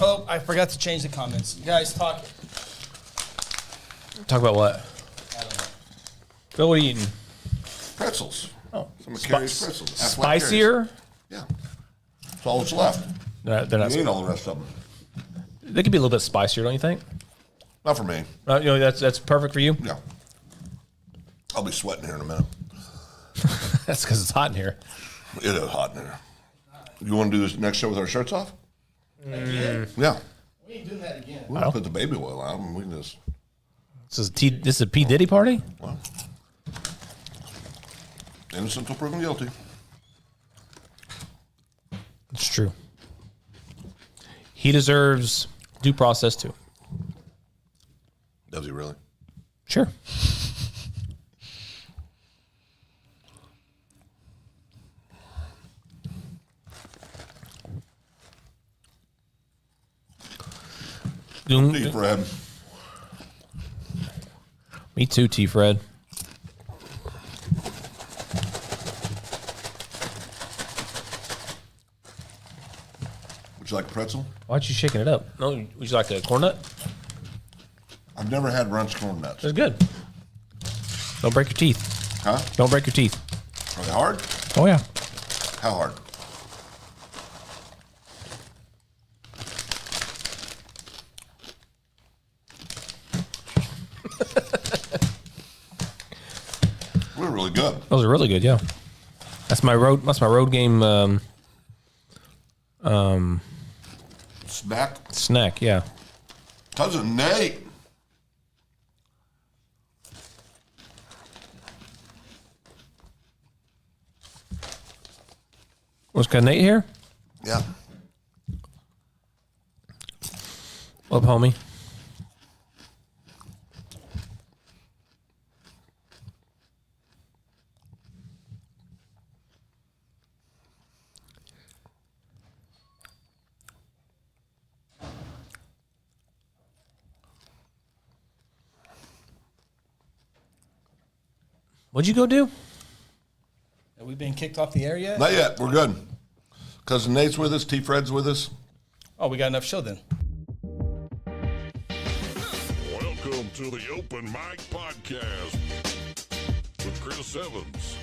Oh, I forgot to change the comments. You guys talk. Talk about what? I don't know. Phil, what are you eating? Pretzels. Oh, Some of Carrie's pretzels. That's what spicier? Carrie's. Yeah. That's all that's left. They're not. You ate all the rest of them. They could be a little bit spicier, don't you think? Not for me. That's perfect for you. Yeah. I'll be sweating here in a minute. That's because it's hot in here. It is hot in here. You want to do this next show with our shirts off? Again? Yeah. We ain't doing that again. We'll put the baby oil on and we can just. This is a P. Diddy party? Well, innocent until proven guilty. It's true. He deserves due process too. Does he really? Sure. T. Fred. Me too, T. Fred. Would you like a pretzel? Why aren't you shaking it up? No, would you like a corn nut? I've never had ranch corn nuts. It's good. Don't break your teeth. Huh? Don't break your teeth. Are they hard? Oh, yeah. How hard? We're really good. Those are really good, yeah. That's my road game snack, yeah. Cousin Nate. Was Nate here? Yeah. What up, homie? What'd you go do? Have we been kicked off the air yet? Not yet. We're good. Cousin Nate's with us. T. Fred's with us. Oh, we got enough show then. Welcome to the Open Mic Podcast with Chris Evans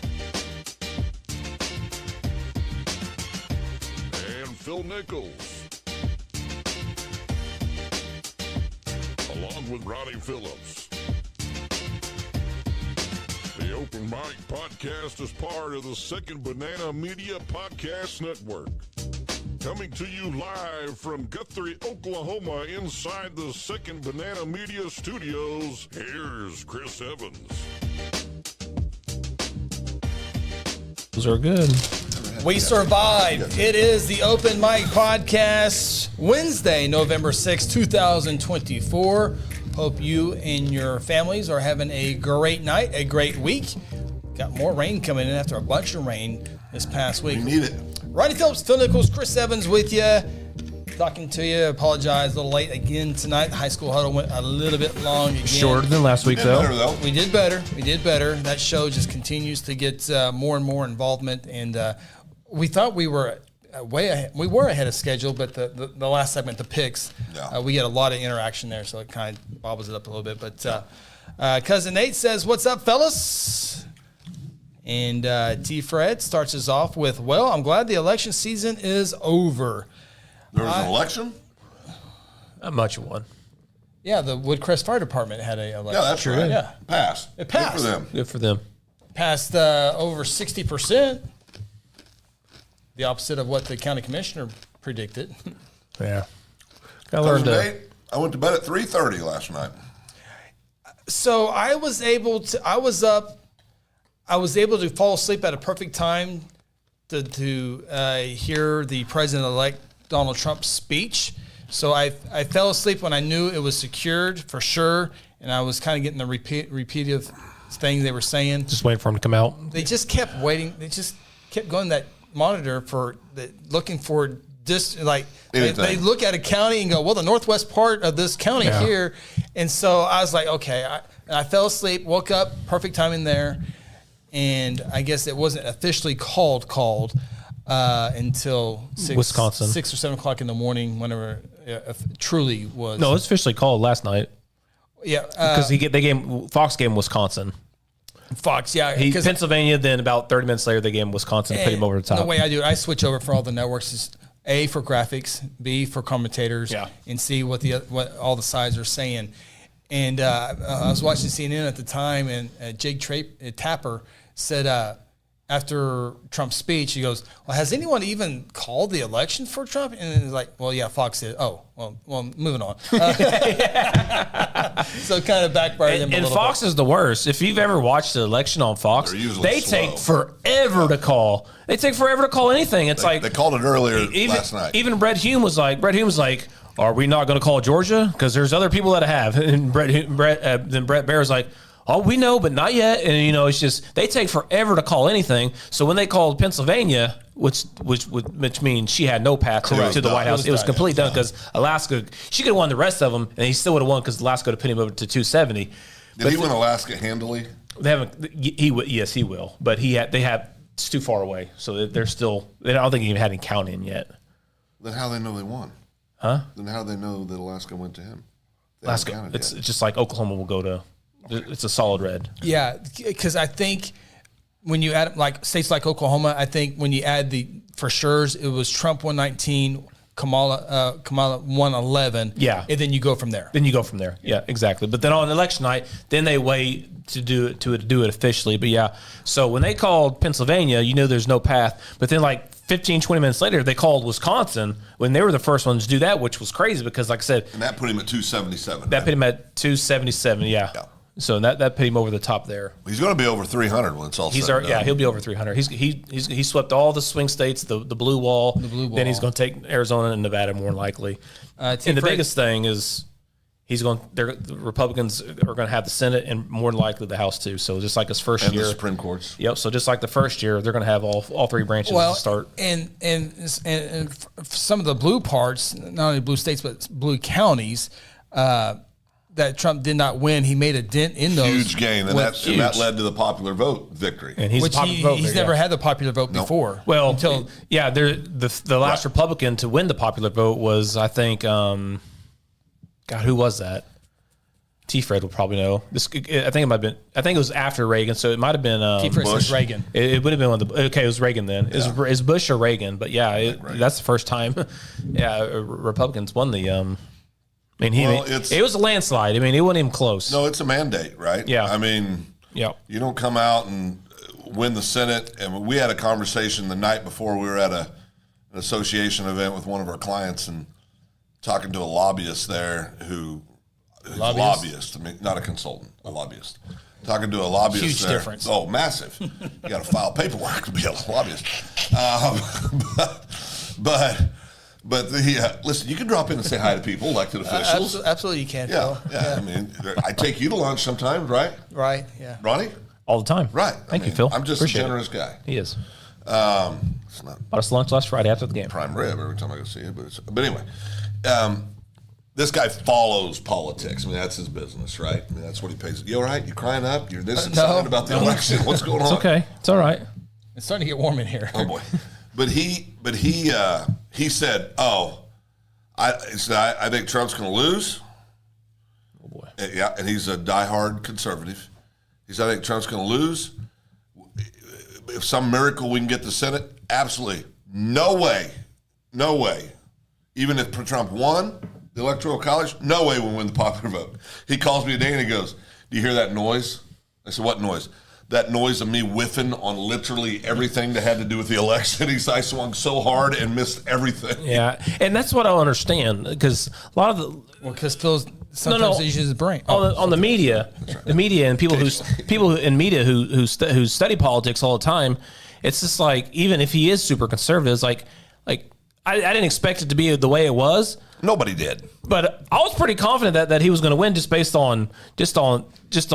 and Phil Nichols, along with Ronnie Phillips. The Open Mic Podcast is part of the Second Banana Media Podcast Network. Coming to you live from Guthrie, Oklahoma, inside the Second Banana Media Studios, here's Chris Evans. Those are good. We survived. It is the Open Mic Podcast, Wednesday, November 6, 2024. Hope you and your families are having a great night, a great week. Got more rain coming in after a bunch of rain this past week. We need it. Ronnie Phillips, Phil Nichols, Chris Evans with you. Talking to you. Apologize a little late again tonight. The high school huddle went a little bit long again. Shorter than last week, though. We did better. We did better. That show just continues to get more and more involvement. And we thought we were way ahead. We were ahead of schedule, but the last segment, the picks, we get a lot of interaction there, so it kind of bobbles it up a little bit. But Cousin Nate says, "What's up, fellas?" And T. Fred starts us off with, "Well, I'm glad the election season is over." There was an election? Not much of one. Yeah, the Woodcrest Fire Department had a election. Yeah, that's right. Yeah. Passed. It passed. Good for them. Good for them. Passed over 60%. The opposite of what the county commissioner predicted. Yeah. I learned Cousin Nate, I went to bed at 3:30 last night. So I was able to fall asleep at a perfect time to hear the president-elect Donald Trump's speech. So I fell asleep when I knew it was secured for sure, and I was kind of getting the repetitive things they were saying. just waiting for him to come out. They just kept waiting. They just kept going to that monitor looking for just like they look at a county and go, well, the northwest part of this county here. And so I was like, okay, I fell asleep, woke up, perfect timing there. And I guess it wasn't officially called until Wisconsin 6 or 7 o'clock in the morning, whenever truly was. No, it's officially called last night Yeah, because Fox gave him Wisconsin. Fox, yeah. Pennsylvania, then about 30 minutes later, they gave him Wisconsin to put him over the top. The way I do it, I switch over for all the networks is A for graphics, B for commentators, and C what all the sides are saying. And I was watching CNN at the time, and Jake Tapper said after Trump's speech, he goes, "Well, has anyone even called the election for Trump?" And it's like, "Well, yeah, Fox did." Oh, well, moving on. So it kind of backfired him a little Fox bit. is the worst. If you've ever watched the election on Fox, they take forever to call. They take forever to call anything. It's they called it earlier last night. Even Brett Hume was like, "Are we not going to call Georgia? Because there's other people that have." And then Brett Baer was like, "Oh, we know, but not yet." And it's just they take forever to call anything. So when they called Pennsylvania, which means she had no path to the White House, it was completely done because Alaska. She could have won the rest of them, and he still would have won because Alaska would have put him over to 270. Did he win Alaska handily? They haven't. Yes, he will. But it's too far away, so they're still. I don't think he even had any count in yet. Then how do they know they won? Huh? Then how do they know that Alaska went to him? Alaska. It's just like Oklahoma will go to. It's a solid red. Yeah, because I think when you add like states like Oklahoma, I think when you add the for sure's, it was Trump 119, Kamala 111. Yeah, and then you go from there. Yeah, exactly. But then on election night, then they wait to do it officially. But yeah, so when they called Pennsylvania, there's no path. But then like 15, 20 minutes later, they called Wisconsin when they were the first ones to do that, which was crazy because, like I said, and that put him at 277. That put him at 277. Yeah. So that put him over the top there. He's going to be over 300 when it's all said and done. Yeah, he'll be over 300. He swept all the swing states, the blue wall. Then he's going to take Arizona and Nevada more than likely. And the biggest thing is the Republicans are going to have the Senate and more than likely the House too. So just like his first year, the Supreme Courts. Yep. So just like the first year, they're going to have all three branches to start. And some of the blue parts, not only blue states but blue counties. That Trump did not win, he made a dent in those. Huge gain, and that led to the popular vote victory. And he's never had the popular vote before. Well, the last Republican to win the popular vote was, I think, who was that? T-Fred will probably know. I think it was after Reagan, so it might have been T-Fred says Reagan. It would have been it was Reagan then. Is Bush or Reagan? But yeah, that's the first time. Republicans won the. It was a landslide. It wasn't even close. No, it's a mandate, right? Yeah. You don't come out and win the Senate. And we had a conversation the night before. We were at an association event with one of our clients and talking to a lobbyist there who's a lobbyist. Not a consultant, a lobbyist. Talking to a lobbyist Huge there. difference. Oh, massive. You got to file paperwork to be a lobbyist. But listen, you can drop in and say hi to people, elected officials. Absolutely, you can. Yeah, Phil. yeah. I take you to lunch sometimes, right? Right. Yeah. Ronnie? All the time. Right. Thank you, Phil. I'm just Appreciate a generous guy. He is. It's not Bought us lunch last Friday after the game. prime rib every time I go see it, but anyway, this guy follows politics. That's his business, right? That's what he pays. You all right? You crying up? You're this excited about the election? What's going on? It's okay. It's all right. It's starting to get warm in here. Oh boy. But he said, I think Trump's going to lose. Oh boy. Yeah, and he's a diehard conservative. He said, I think Trump's going to lose. If some miracle we can get the Senate, absolutely. No way. Even if Trump won the Electoral College, no way we'll win the popular vote. He calls me today and he goes, do you hear that noise? I said, what noise? That noise of me whiffing on literally everything that had to do with the election. I swung so hard and missed everything. Yeah, and that's what I don't understand because a lot of the because Phil's sometimes he uses his brain on the media, the media and people in media who study politics all the time. It's just like even if he is super conservative, it's like I didn't expect it to be the way it was. Nobody did, but I was pretty confident that he was going to win just on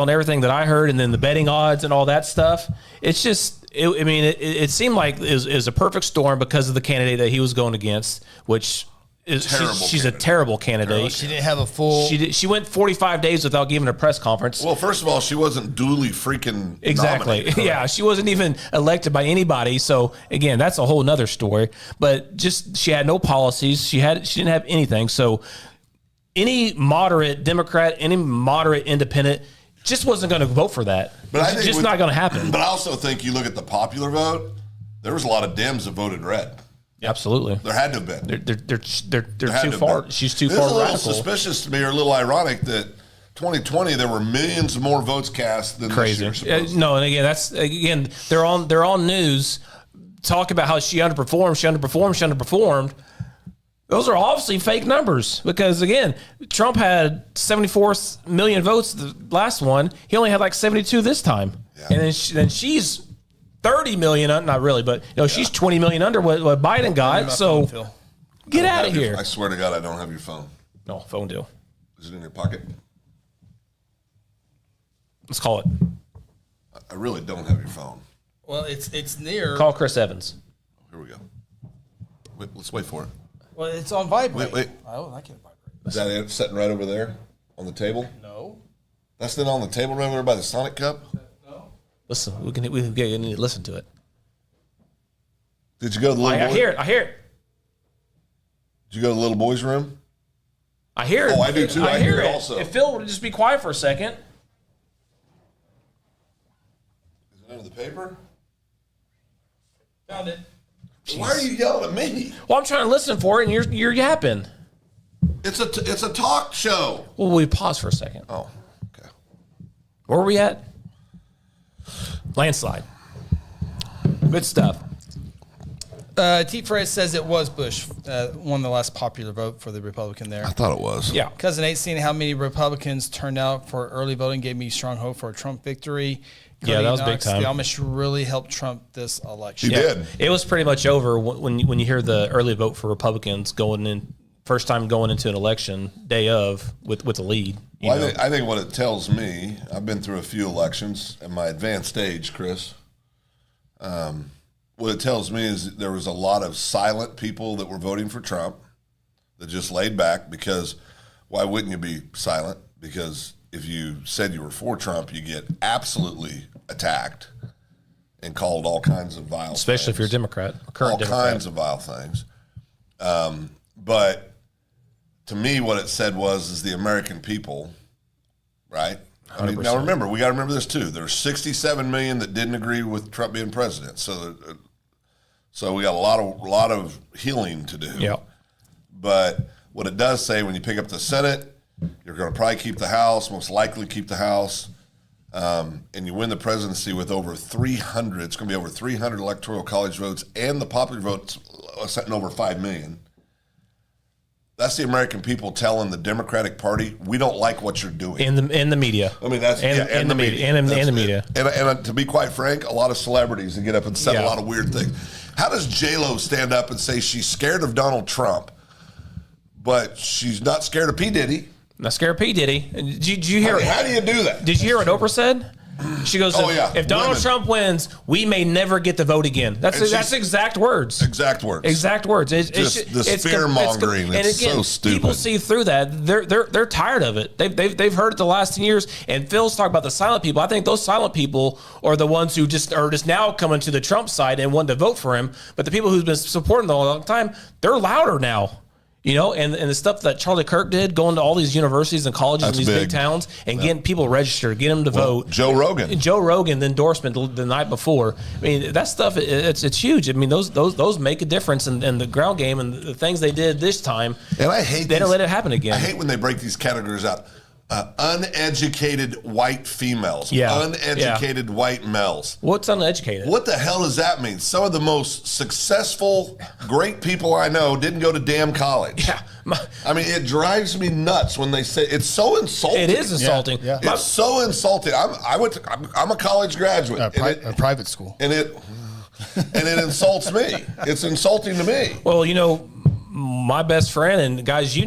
everything that I heard, and then the betting odds and all that stuff. It's just, it seemed like it was a perfect storm because of the candidate that he was going against, which she's a terrible candidate. She didn't have a full. She went 45 days without giving a press conference. Well, first of all, she wasn't duly freaking nominated. Yeah, she wasn't even elected by anybody. So again, that's a whole nother story. But just she had no policies. She didn't have anything. So any moderate Democrat, any moderate independent, just wasn't going to vote for that. But it's just not going to happen. But I also think you look at the popular vote. There was a lot of Dems that voted red. Absolutely, there had to have been. They're too far. She's too far radical. It's a little suspicious to me, or a little ironic that 2020 there were millions more votes cast than crazy. This year, no, and again they're on news talk about how she underperformed. Those are obviously fake numbers because again, Trump had 74 million votes the last one. He only had like 72 this time, and then she's 30 million, not really, but she's 20 million under what Biden got. So get out of here. I swear to God, I don't have your phone. No, phone deal. Is it in your pocket? Let's call it. I really don't have your phone. Well, it's near. Call Chris Evans. Here we go. Wait, let's wait for it. Well, it's on vibrate. Wait. Oh, I can't vibrate. Is that it sitting right over there on the table? No. That's not on the table right over there by the Sonic Cup? Listen, we need to listen to it. Did you go to the little boy? I hear it. Did you go to the little boy's room? I hear it. Oh, I do too. I hear it also. If Phil would just be quiet for a second. Is it under the paper? Found it. Why are you yelling at me? Well, I'm trying to listen for it, and you're yapping. It's a talk show. Well, we pause for a second. Oh, okay. Where were we at? Landslide. Good stuff. T. Fred says it was Bush, won the last popular vote for the Republican there. I thought it was. Yeah. Cousin Nate, seeing how many Republicans turned out for early voting gave me strong hope for a Trump victory. Yeah, that was big time. The Amish really helped Trump this election. He did. It was pretty much over when you hear the early vote for Republicans first time going into an election day of with the lead. Well, I think what it tells me, I've been through a few elections at my advanced age, Chris. What it tells me is there was a lot of silent people that were voting for Trump that just laid back because why wouldn't you be silent? Because if you said you were for Trump, you get absolutely attacked and called all kinds of vile Especially things. If you're a Democrat. All kinds of vile things. But to me, what it said was the American people, right? I mean, now remember, we got to remember this too. There's 67 million that didn't agree with Trump being president. So we got a lot of healing to do. Yeah. But what it does say, when you pick up the Senate, you're going to probably keep the House, most likely keep the House, and you win the presidency with over 300. It's going to be over 300 electoral college votes, and the popular votes setting over 5 million. That's the American people telling the Democratic Party, we don't like what you're doing. In the media. I mean, that's and the media. And the media. And to be quite frank, a lot of celebrities that get up and say a lot of weird things. How does J-Lo stand up and say she's scared of Donald Trump, but she's not scared of P. Diddy? Not scared of P. Diddy. Did you hear? How do you do that? Did you hear what Oprah said? She goes, if Donald Trump wins, we may never get the vote again. That's exact words. Exact words. Exact words. The fear mongering. It's so stupid. People see through that. They're tired of it. They've heard it the last 10 years. And Phil's talking about the silent people. I think those silent people are the ones who are just now coming to the Trump side and want to vote for him. But the people who've been supporting them a long time, they're louder now. And the stuff that Charlie Kirk did, going to all these universities and colleges in these big towns and getting people registered, getting them to vote. Joe Rogan, the endorsement the night before. I mean, that stuff, it's huge. I mean, those make a difference in the ground game and the things they did this time. And I hate they don't let it happen again. I hate when they break these categories out. Uneducated white females, uneducated white males. What's uneducated? What the hell does that mean? Some of the most successful, great people I know didn't go to damn college. Yeah. I mean, it drives me nuts when they say it's so insulting. It is insulting. Yeah. It's so insulting. I'm a college graduate. A private school. And it insults me. It's insulting to me. Well, my best friend and guys, he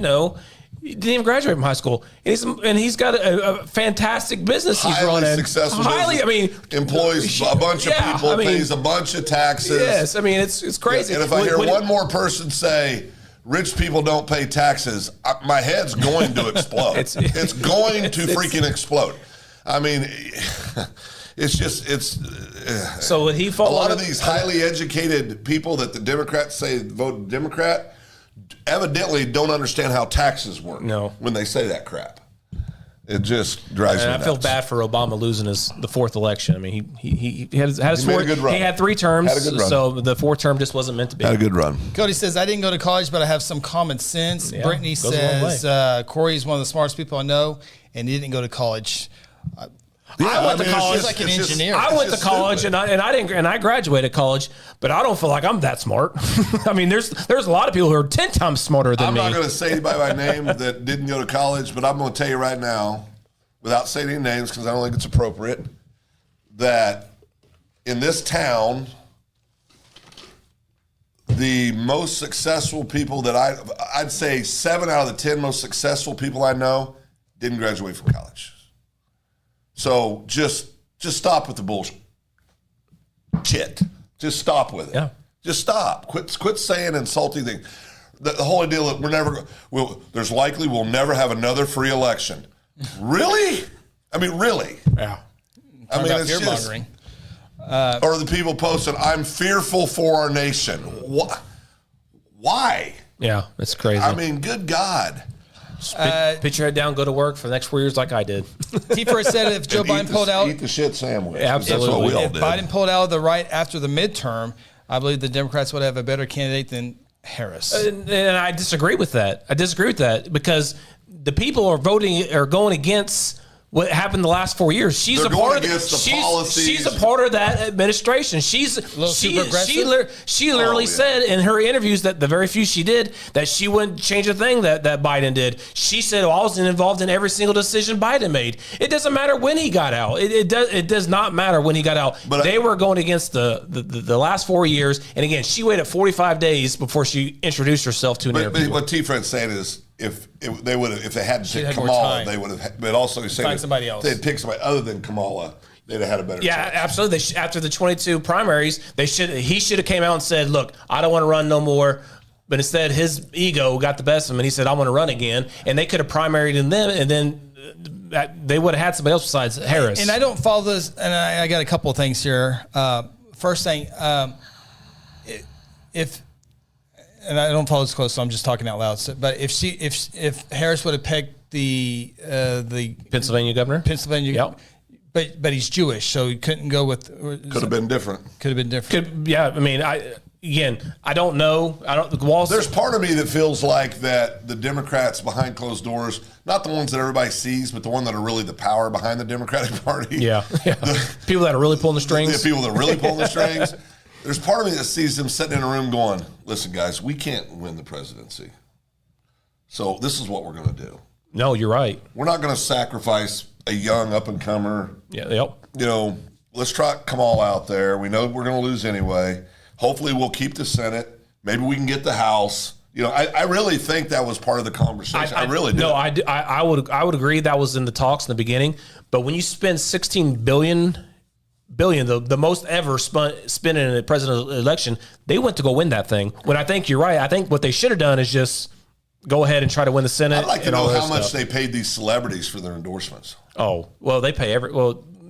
didn't even graduate from high school, and he's got a fantastic business he's running. Highly successful. Employs a bunch of people, pays a bunch of taxes. Yes, I mean it's crazy. And if I hear one more person say rich people don't pay taxes, my head's going to explode. It's going to freaking explode. I mean, so would he fall? A lot of these highly educated people that the Democrats say vote Democrat evidently don't understand how taxes work. No. When they say that crap. It just drives me nuts. I feel bad for Obama losing the fourth election. I mean, he had his made a good run. He had 3 terms, Had a good run. so the fourth term just wasn't meant to be. Had a good run. Cody says, I didn't go to college, but I have some common sense. Yeah, Brittany goes a long says, Corey's one of the smartest people I know, and he didn't go to college. I went to college. He's like an engineer. I went to college and I graduated college, but I don't feel like I'm that smart. I mean, there's a lot of people who are 10 times smarter than me. I'm not going to say anybody by name that didn't go to college, but I'm going to tell you right now, without saying any names because I don't think it's appropriate, that in this town, the most successful people that I'd say 7 out of the 10 most successful people I know didn't graduate from college. So just stop with the bullshit. Just stop with it. Yeah. Just stop. Quit saying insulting things. The whole deal that we'll never have another free election. Really? I mean, really? Yeah. I mean, it's fear-mongering. Or the people posting, I'm fearful for our nation. Why? Yeah, it's crazy. I mean, good God. Put your head down, go to work for the next 4 years like I did. T4 said if Joe Biden pulled out, Eat the shit sandwich. Absolutely. That's what we all if did. Biden pulled out of the right after the midterm, I believe the Democrats would have a better candidate than Harris. And I disagree with that. Because the people are going against what happened the last 4 years. She's They're a part going of against the policies. She's a part of that administration. She literally said in her interviews that the very few she did that she wouldn't change a thing that Biden did. She said, I was involved in every single decision Biden made. It doesn't matter when he got out. It does not matter when he got out. But they were going against the last 4 years. And again, she waited 45 days before she introduced herself to an interview. But what T-Fred's saying is, if they hadn't picked had more Kamala, time. they would have. But also, he's saying Find somebody else. If they'd picked somebody other than Kamala, they'd have had a better chance. Absolutely. After the 22 primaries, he should have came out and said, "Look, I don't want to run no more." But instead, his ego got the best of him, and he said, "I want to run again." And they could have primaried in them, and then they would have had somebody else besides Harris. And I don't follow this, and I got a couple of things here. First thing, and I don't follow this close, so I'm just talking out loud. So, but if Harris would have picked the Pennsylvania governor, yep. but he's Jewish, so he couldn't go with. Could have been different. Could have been different. I mean, I don't know. There's part of me that feels like that the Democrats behind closed doors, not the ones that everybody sees, but the one that are really the power behind the Democratic Party. Yeah. People that are really pulling the strings. The people that are really pulling the strings. There's part of me that sees them sitting in a room going, listen, guys, we can't win the presidency. So this is what we're going to do. No, you're right. We're not going to sacrifice a young up-and-comer. Yeah, yep. Let's try Kamala out there. We know we're going to lose anyway. Hopefully we'll keep the Senate. Maybe we can get the House. I really think that was part of the conversation. I really do. No, I would agree that was in the talks in the beginning. But when you spend $16 billion, the most ever spent in a presidential election, they went to go win that thing. When I think you're right, I think what they should have done is just go ahead and try to win the Senate. I'd like to know how much they paid these celebrities for their endorsements. Oh, well, they pay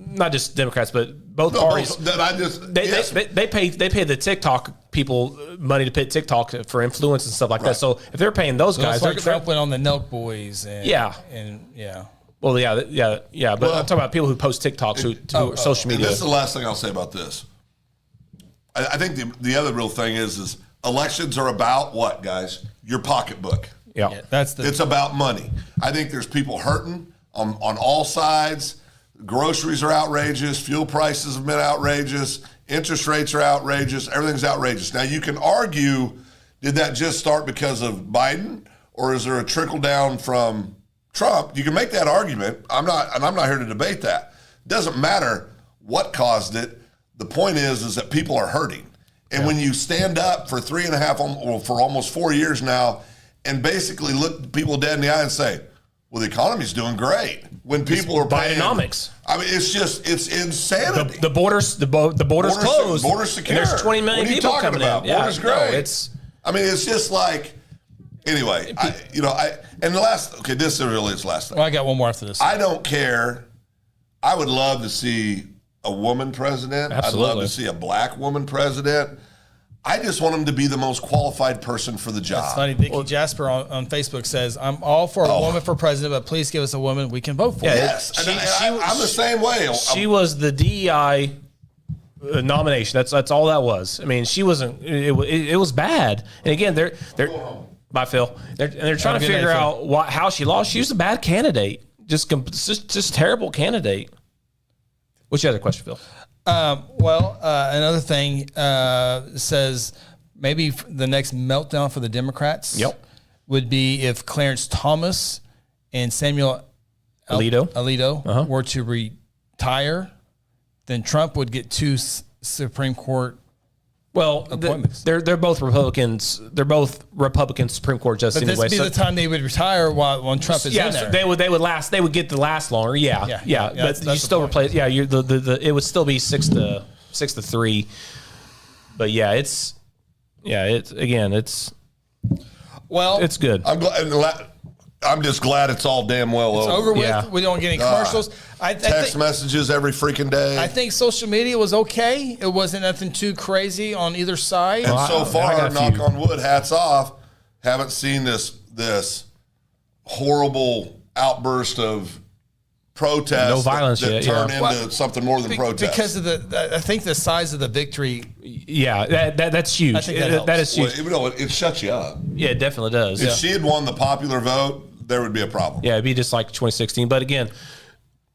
not just Democrats, but both parties. They pay the TikTok people money to pay TikTok for influence and stuff like that. So if they're paying those guys, like Trump went on the Nelk Boys. And, yeah. Well, yeah. But I'm talking about people who post TikToks who social media. And this is the last thing I'll say about this. I think the other real thing is elections are about what, guys? Your pocketbook. Yeah. It's about money. I think there's people hurting on all sides. Groceries are outrageous. Fuel prices have been outrageous. Interest rates are outrageous. Everything's outrageous. Now, you can argue, did that just start because of Biden, or is there a trickle down from Trump? You can make that argument. I'm not here to debate that. It doesn't matter what caused it. The point is that people are hurting. And when you stand up for 3.5 or for almost 4 years now and basically look people dead in the eye and say, well, the economy's doing great. When people are paying, Bidenomics. I mean, it's insanity. The borders closed. Borders secure. And there's 20 million people coming in. Borders great. No, I mean, it's just like Anyway, this really is the last thing. Well, I got one more after this. I don't care. I would love to see a woman president. Absolutely. I'd love to see a black woman president. I just want him to be the most qualified person for the job. It's funny. Vicky Jasper on Facebook says, "I'm all for a woman for president, but please give us a woman we can vote for." Yeah, Yes, I'm the same way. She was the DEI nomination. That's all that was. I mean, she wasn't. It was bad. And again, they're by Phil. They're trying to figure out how she lost. She was a bad candidate. Just terrible candidate. What's your other question, Phil? Another thing says maybe the next meltdown for the Democrats would be if Clarence Thomas and Samuel Alito were to retire, then Trump would get 2 Supreme Court appointments. They're both Republicans. They're both Republican Supreme Court justices But this anyway. would be the time they would retire when Trump is in there. So they would last. They would get to last longer. Yeah. But that's you still replace. Yeah, it would still be 6-3. But it's good. I'm just glad it's all damn well It's over with. We don't get any commercials. Text messages every freaking day. I think social media was okay. It wasn't nothing too crazy on either side. And so far, knock on wood, hats off, haven't seen this horrible outburst of protest. No violence that yet. turned into something more than protest. Because of I think the size of the victory. Yeah, that's huge. I think that is huge. Well, it shuts you up. Yeah, it definitely does. If she had won the popular vote, there would be a problem. Yeah, it'd be just like 2016. But again,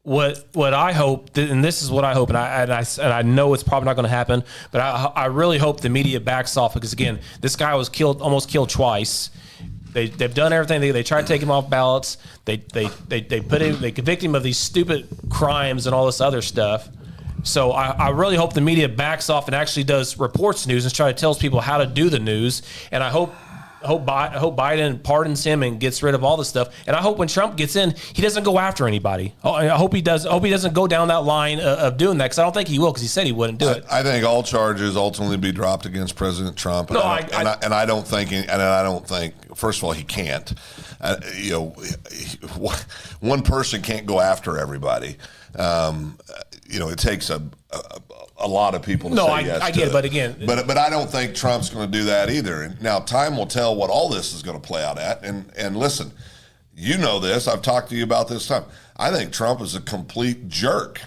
what I hope, and this is what I hope, and I know it's probably not going to happen, but I really hope the media backs off because again, this guy was almost killed twice. They've done everything. They tried to take him off ballots. They convict him of these stupid crimes and all this other stuff. So I really hope the media backs off and actually reports news and try to tell people how to do the news. And I hope Biden pardons him and gets rid of all this stuff. And I hope when Trump gets in, he doesn't go after anybody. I hope he does. I hope he doesn't go down that line of doing that because I don't think he will because he said he wouldn't do it. I think all charges ultimately be dropped against President Trump. And I don't think. First of all, he can't. One person can't go after everybody. It takes a lot of people to say yes. I get it, but again, but I don't think Trump's going to do that either. And now time will tell what all this is going to play out at. And listen, you know this. I've talked to you about this time. I think Trump is a complete jerk.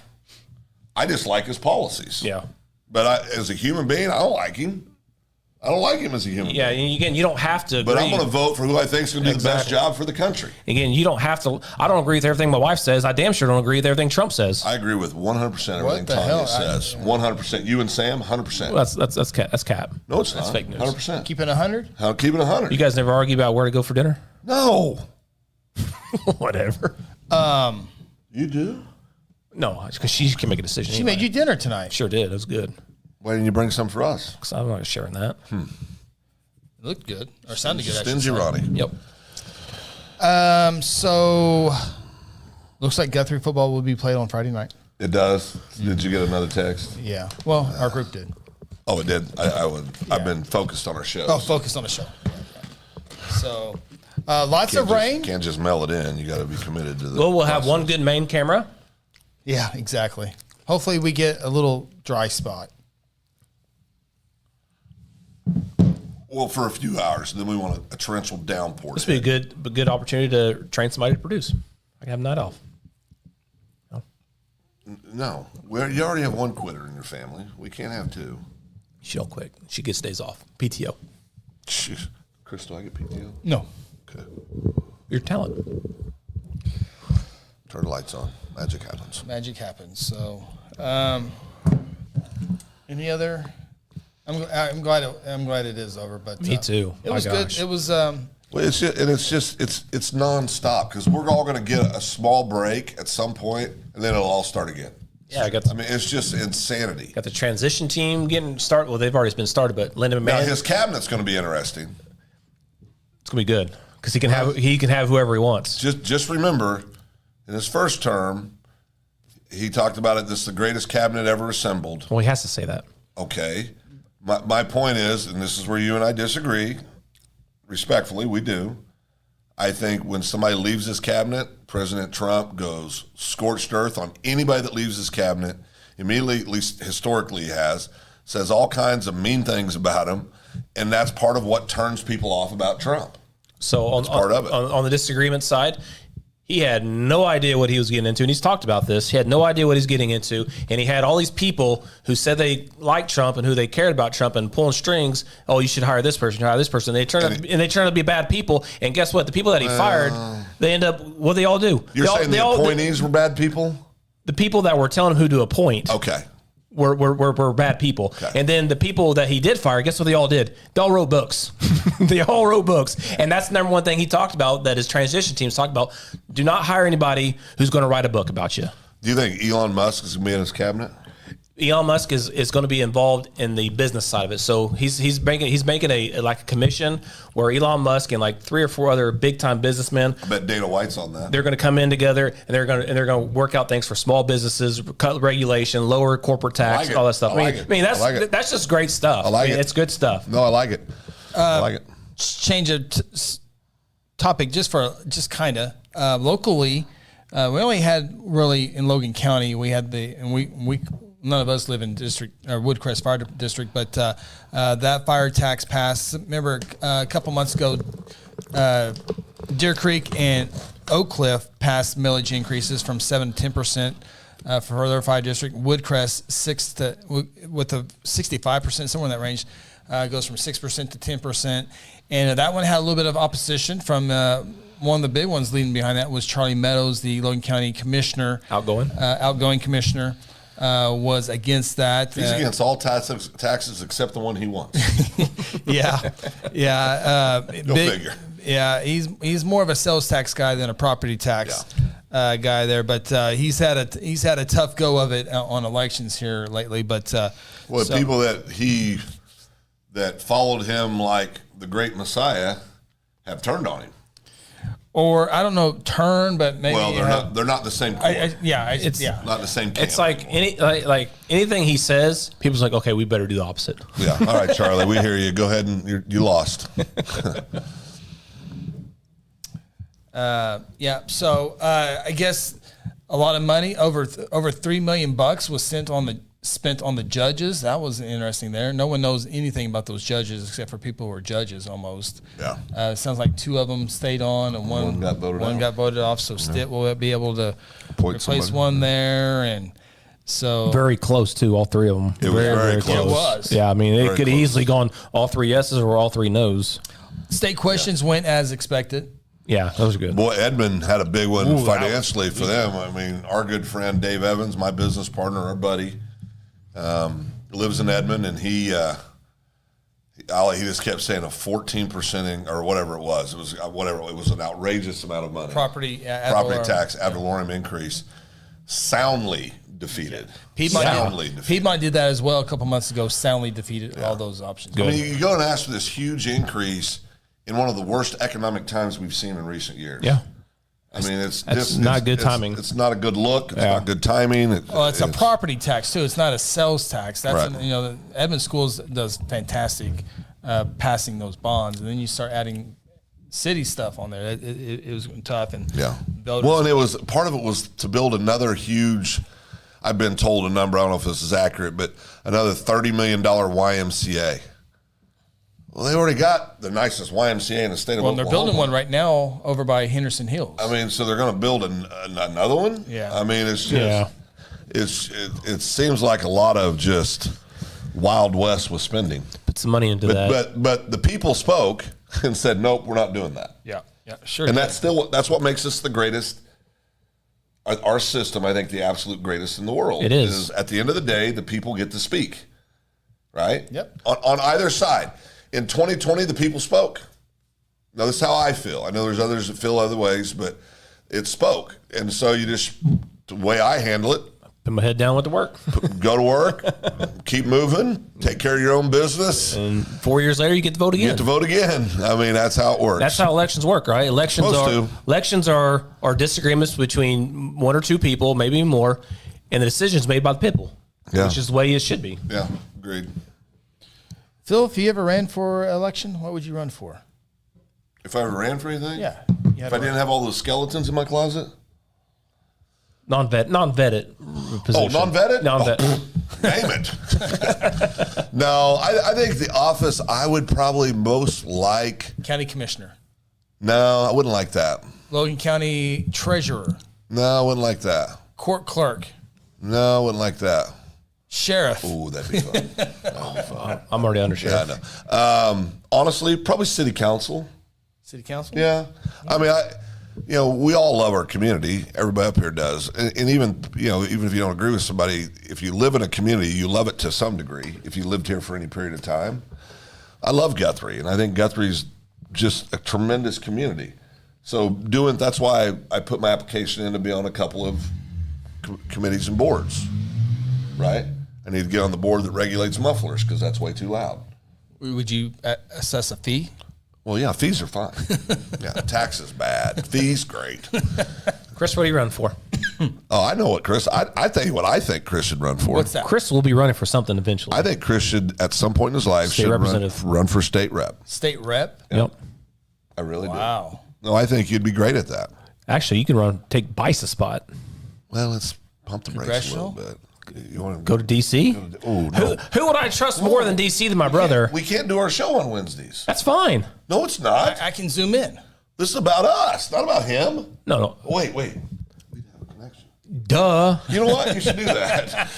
I just like his policies. Yeah, but as a human being, I don't like him. I don't like him as a human being. Yeah, and again, you don't have to agree. But I'm going to vote for who I think is going to do the best job for the country. Again, you don't have to. I don't agree with everything my wife says. I damn sure don't agree with everything Trump says. I agree with 100% everything Tanya says. 100%. You and Sam, 100%. Well, that's cap. No, it's not. That's fake news. 100%. Keep it 100? Keep it 100. You guys never argue about where to go for dinner? No. Whatever. You do? No, because she can make a decision. She made you dinner tonight. Sure did. It was good. Why didn't you bring some for us? Because I'm not sharing that. It looked good. Or sounded good, Stingy Ronnie. Yep. So, looks like Guthrie football will be played on Friday night. It does. Did you get another text? Yeah. Well, our group did. Oh, it did. I've been focused on our shows. Oh, focused on the show. So, lots of rain. Can't just mail it in. You got to be committed to the. Well, we'll have one good main camera. Yeah, exactly. Hopefully, we get a little dry spot. Well, for a few hours, and then we want a torrential downpour. This would be a good opportunity to train somebody to produce. I can have a night off. No, you already have one quitter in your family. We can't have two. She don't quit. She gets days off. PTO. Chris, do I get PTO? No. Okay. Your talent. Turn the lights on. Magic happens. Magic happens. So, any other? I'm glad it is over. But me too. It was good. It was. Well, it's nonstop because we're all going to get a small break at some point, and then it'll all start again. Yeah, it's just insanity. Got the transition team getting started. Well, they've already been started, but Lyndon Now McMahon. his cabinet's going to be interesting. It's going to be good because he can have whoever he wants. Just remember, in his first term, he talked about it. This is the greatest cabinet ever assembled. Well, he has to say that. Okay. My point is, and this is where you and I disagree, respectfully, we do. I think when somebody leaves his cabinet, President Trump goes scorched earth on anybody that leaves his cabinet. Immediately, at least historically, he has, says all kinds of mean things about him, and that's part of what turns people off about Trump. So on the disagreement side, he had no idea what he was getting into, and he's talked about this. He had no idea what he's getting into, and he had all these people who said they liked Trump and who they cared about Trump and pulling strings. Oh, you should hire this person, hire this person. They turn out to be bad people, and guess what? The people that he fired, they end up what they all do. You're saying the appointees were bad people? The people that were telling him who to appoint. Okay. Were bad people. Okay. And then the people that he did fire, guess what they all did? They all wrote books. They all wrote books. And that's the number one thing he talked about that his transition teams talked about. Do not hire anybody who's going to write a book about you. Do you think Elon Musk is going to be in his cabinet? Elon Musk is going to be involved in the business side of it. So he's making a commission where Elon Musk and like 3 or 4 other big time businessmen. I bet Dana White's on that. They're going to come in together and they're going to work out things for small businesses, cut regulation, lower corporate tax, all that stuff. I mean that's just great stuff. It's good stuff. No, I like it. I like it. Change of topic just kind of locally. We only had really in Logan County. We had we none of us live in Woodcrest Fire District, but that fire tax passed. Remember a couple months ago, Deer Creek and Oak Cliff passed millage increases from 7 to 10% for their fire district. Woodcrest with a 65%, somewhere in that range, goes from 6% to 10%, and that one had a little bit of opposition from. One of the big ones leading behind that was Charlie Meadows, the Logan County commissioner, outgoing commissioner. Was against that. He's against all taxes except the one he wants. Yeah. Go figure. Yeah, he's more of a sales tax guy than a property tax guy there. But he's had a tough go of it on elections here lately. But people that followed him like the great Messiah have turned on him. Or I don't know, but maybe. Well, they're not the same. It's not the same. Camp. It's like anything he says, people's like, okay, we better do the opposite. Yeah. All right, Charlie, we hear you. Go ahead and you lost. So I guess a lot of money over $3 million was spent on the judges. That was interesting there. No one knows anything about those judges except for people who are judges almost. Yeah. It sounds like 2 of them stayed on and one got voted off. So Stitt will be able to replace one there. And so very close too, all 3 of them. It was very close. It was. Yeah, I mean, it could easily gone all 3 yeses or all 3 nos. State questions went as expected. Yeah, that was good. Boy, Edmond had a big one financially for them. I mean, our good friend Dave Evans, my business partner, our buddy, lives in Edmond, and he just kept saying a 14% or whatever it was. It was an outrageous amount of money. Property tax ad valorem increase, soundly defeated. Piedmont did that as well a couple months ago. Soundly defeated all those options. I mean, you go and ask for this huge increase in one of the worst economic times we've seen in recent years. Yeah. I mean, it's not good timing. It's not a good look. It's not good timing. It's a property tax too. It's not a sales tax. That's right. The Edmond Schools does fantastic passing those bonds, and then you start adding city stuff on there. It was tough and and it was part of it was to build another huge. I've been told a number. I don't know if this is accurate, but another $30 million YMCA. Well, they already got the nicest YMCA in the state of Oklahoma. Well, they're building one right now over by Henderson Hills. I mean, so they're going to build another one? Yeah. I mean, it's just, it seems like a lot of just Wild West with spending. Put some money into that. But the people spoke and said, nope, we're not doing that. Yeah, sure. And that's what makes us the greatest. Our system, I think, the absolute greatest in the world. It is. At the end of the day, the people get to speak, right? Yep. On either side. In 2020, the people spoke. Now, this is how I feel. I know there's others that feel other ways, but it spoke. And so the way I handle it, put my head down with the work. Go to work, keep moving, take care of your own business. And 4 years later, you get to vote again. I mean, that's how it works. That's how elections work, right? Elections are disagreements between 1 or 2 people, maybe more, and the decision's made by the people, which is the way it should be. Yeah, agreed. Phil, if you ever ran for election, what would you run for? If I ever ran for anything? Yeah. If I didn't have all those skeletons in my closet? Non-vetted position. Oh, non-vetted? Non-vetted. Name it. No, I think the office I would probably most like. County Commissioner. No, I wouldn't like that. Logan County Treasurer. No, I wouldn't like that. Court Clerk. No, I wouldn't like that. Sheriff. Ooh, that'd be fun. That'd be fun. I'm already under sheriff. Yeah, I know. Honestly, probably city council. City Council? Yeah. I mean, we all love our community. Everybody up here does. And even, even if you don't agree with somebody, if you live in a community, you love it to some degree, if you lived here for any period of time. I love Guthrie, and I think Guthrie's just a tremendous community. So that's why I put my application in to be on a couple of committees and boards, right? I need to get on the board that regulates mufflers because that's way too loud. Would you assess a fee? Well, yeah, fees are fine. Yeah, taxes bad. Fees great. Chris, what do you run for? Oh, I know what Chris. I tell you what I think Chris should run for. What's that? Chris will be running for something eventually. I think Chris should, at some point in his life, State should representative. run for state rep. State rep? Yep. I really Wow. do. No, I think you'd be great at that. Actually, you can take Bice's spot. Well, let's pump the brakes a little bit. You want to Go to D.C.? Oh, no. Who would I trust more than D.C. than my brother? We can't do our show on Wednesdays. That's fine. No, it's not. I can zoom in. This is about us, not about him. No. Wait. We have a connection. Duh. You know what? You should do that.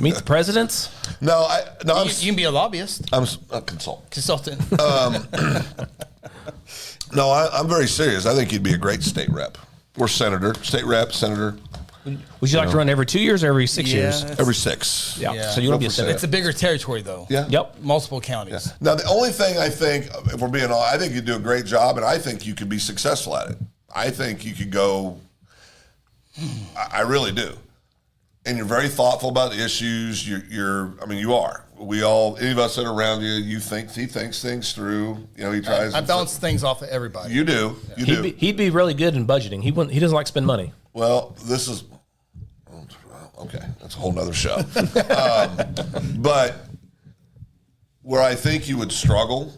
Meet the presidents? No, You can be a lobbyist, I'm a consultant. consultant. No, I'm very serious. I think you'd be a great state rep or senator, state rep, senator. Would you like to run every 2 years or every 6 years? Every 6. Yeah. Yeah. So you want to be a 1%. senator. It's a bigger territory, though. Yeah. Yep. Multiple counties. Now, the only thing I think, if we're being honest, I think you do a great job, and I think you could be successful at it. I think you could go. I really do. And you're very thoughtful about the issues. You are. Any of us that are around you, he thinks things through. He tries. I bounce things off of everybody. You do. You do. He'd be really good in budgeting. He doesn't like to spend money. Well, this is. Okay, that's a whole nother show. But where I think you would struggle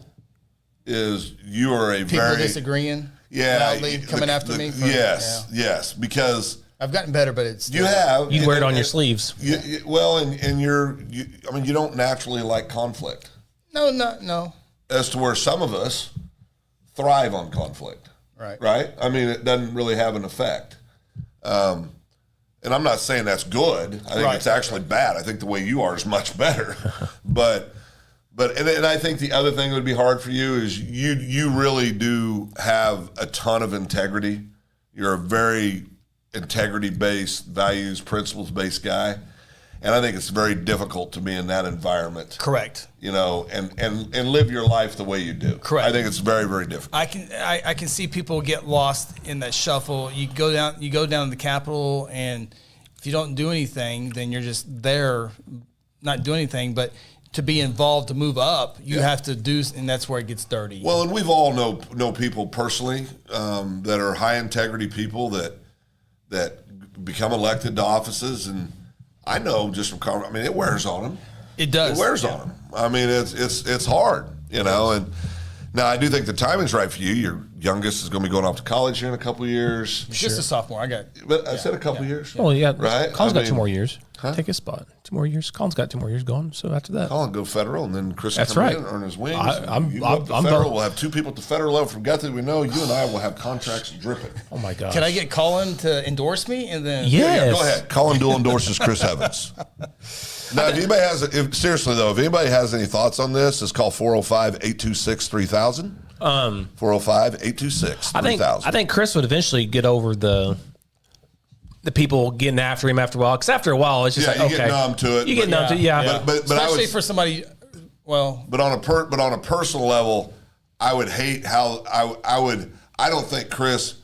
is you are a People very disagreeing. yeah Loudly coming after me. Yes, because I've gotten better, but it's you have You wear it on your sleeves. and you don't naturally like conflict. No. As to where some of us thrive on conflict. Right. I mean, it doesn't really have an effect. And I'm not saying that's good. I think it's actually bad. I think the way you are is much better. But I think the other thing that would be hard for you is you really do have a ton of integrity. You're a very integrity-based, values, principles-based guy. And I think it's very difficult to be in that environment. Correct. And live your life the way you do. Correct. I think it's very, very difficult. I can see people get lost in that shuffle. You go down to the Capitol, and if you don't do anything, then you're just there, not doing anything. But to be involved, to move up, you have to do, and that's where it gets dirty. Well, and we've all know people personally that are high integrity people that become elected to offices, and I know just from it wears on them. It does. It wears on them. I mean, it's hard, And now I do think the timing's right for you. Your youngest is going to be going off to college here in a couple of years. Just a sophomore. But I said a couple of years. Oh, yeah. Right? Colin's got 2 more years. Take his spot. 2 more years. Colin's got 2 more years going. So after that, Colin go federal, and then Chris That's come right. in and earn his wings. I'm federal. We'll have 2 people at the federal level from Guthrie. We know you and I will have contracts dripping. oh my gosh. Can I get Colin to endorse me, and then Yes. Go ahead. Colin dual endorses Chris Evans. Now, if anybody has any thoughts on this, it's call 405-826-3000. 405-826-3000. I think Chris would eventually get over the people getting after him after a while. Because after a while, it's just you okay. get numb to it. You get numb to it, yeah. But especially for somebody, but on a personal level, I would hate how I don't think Chris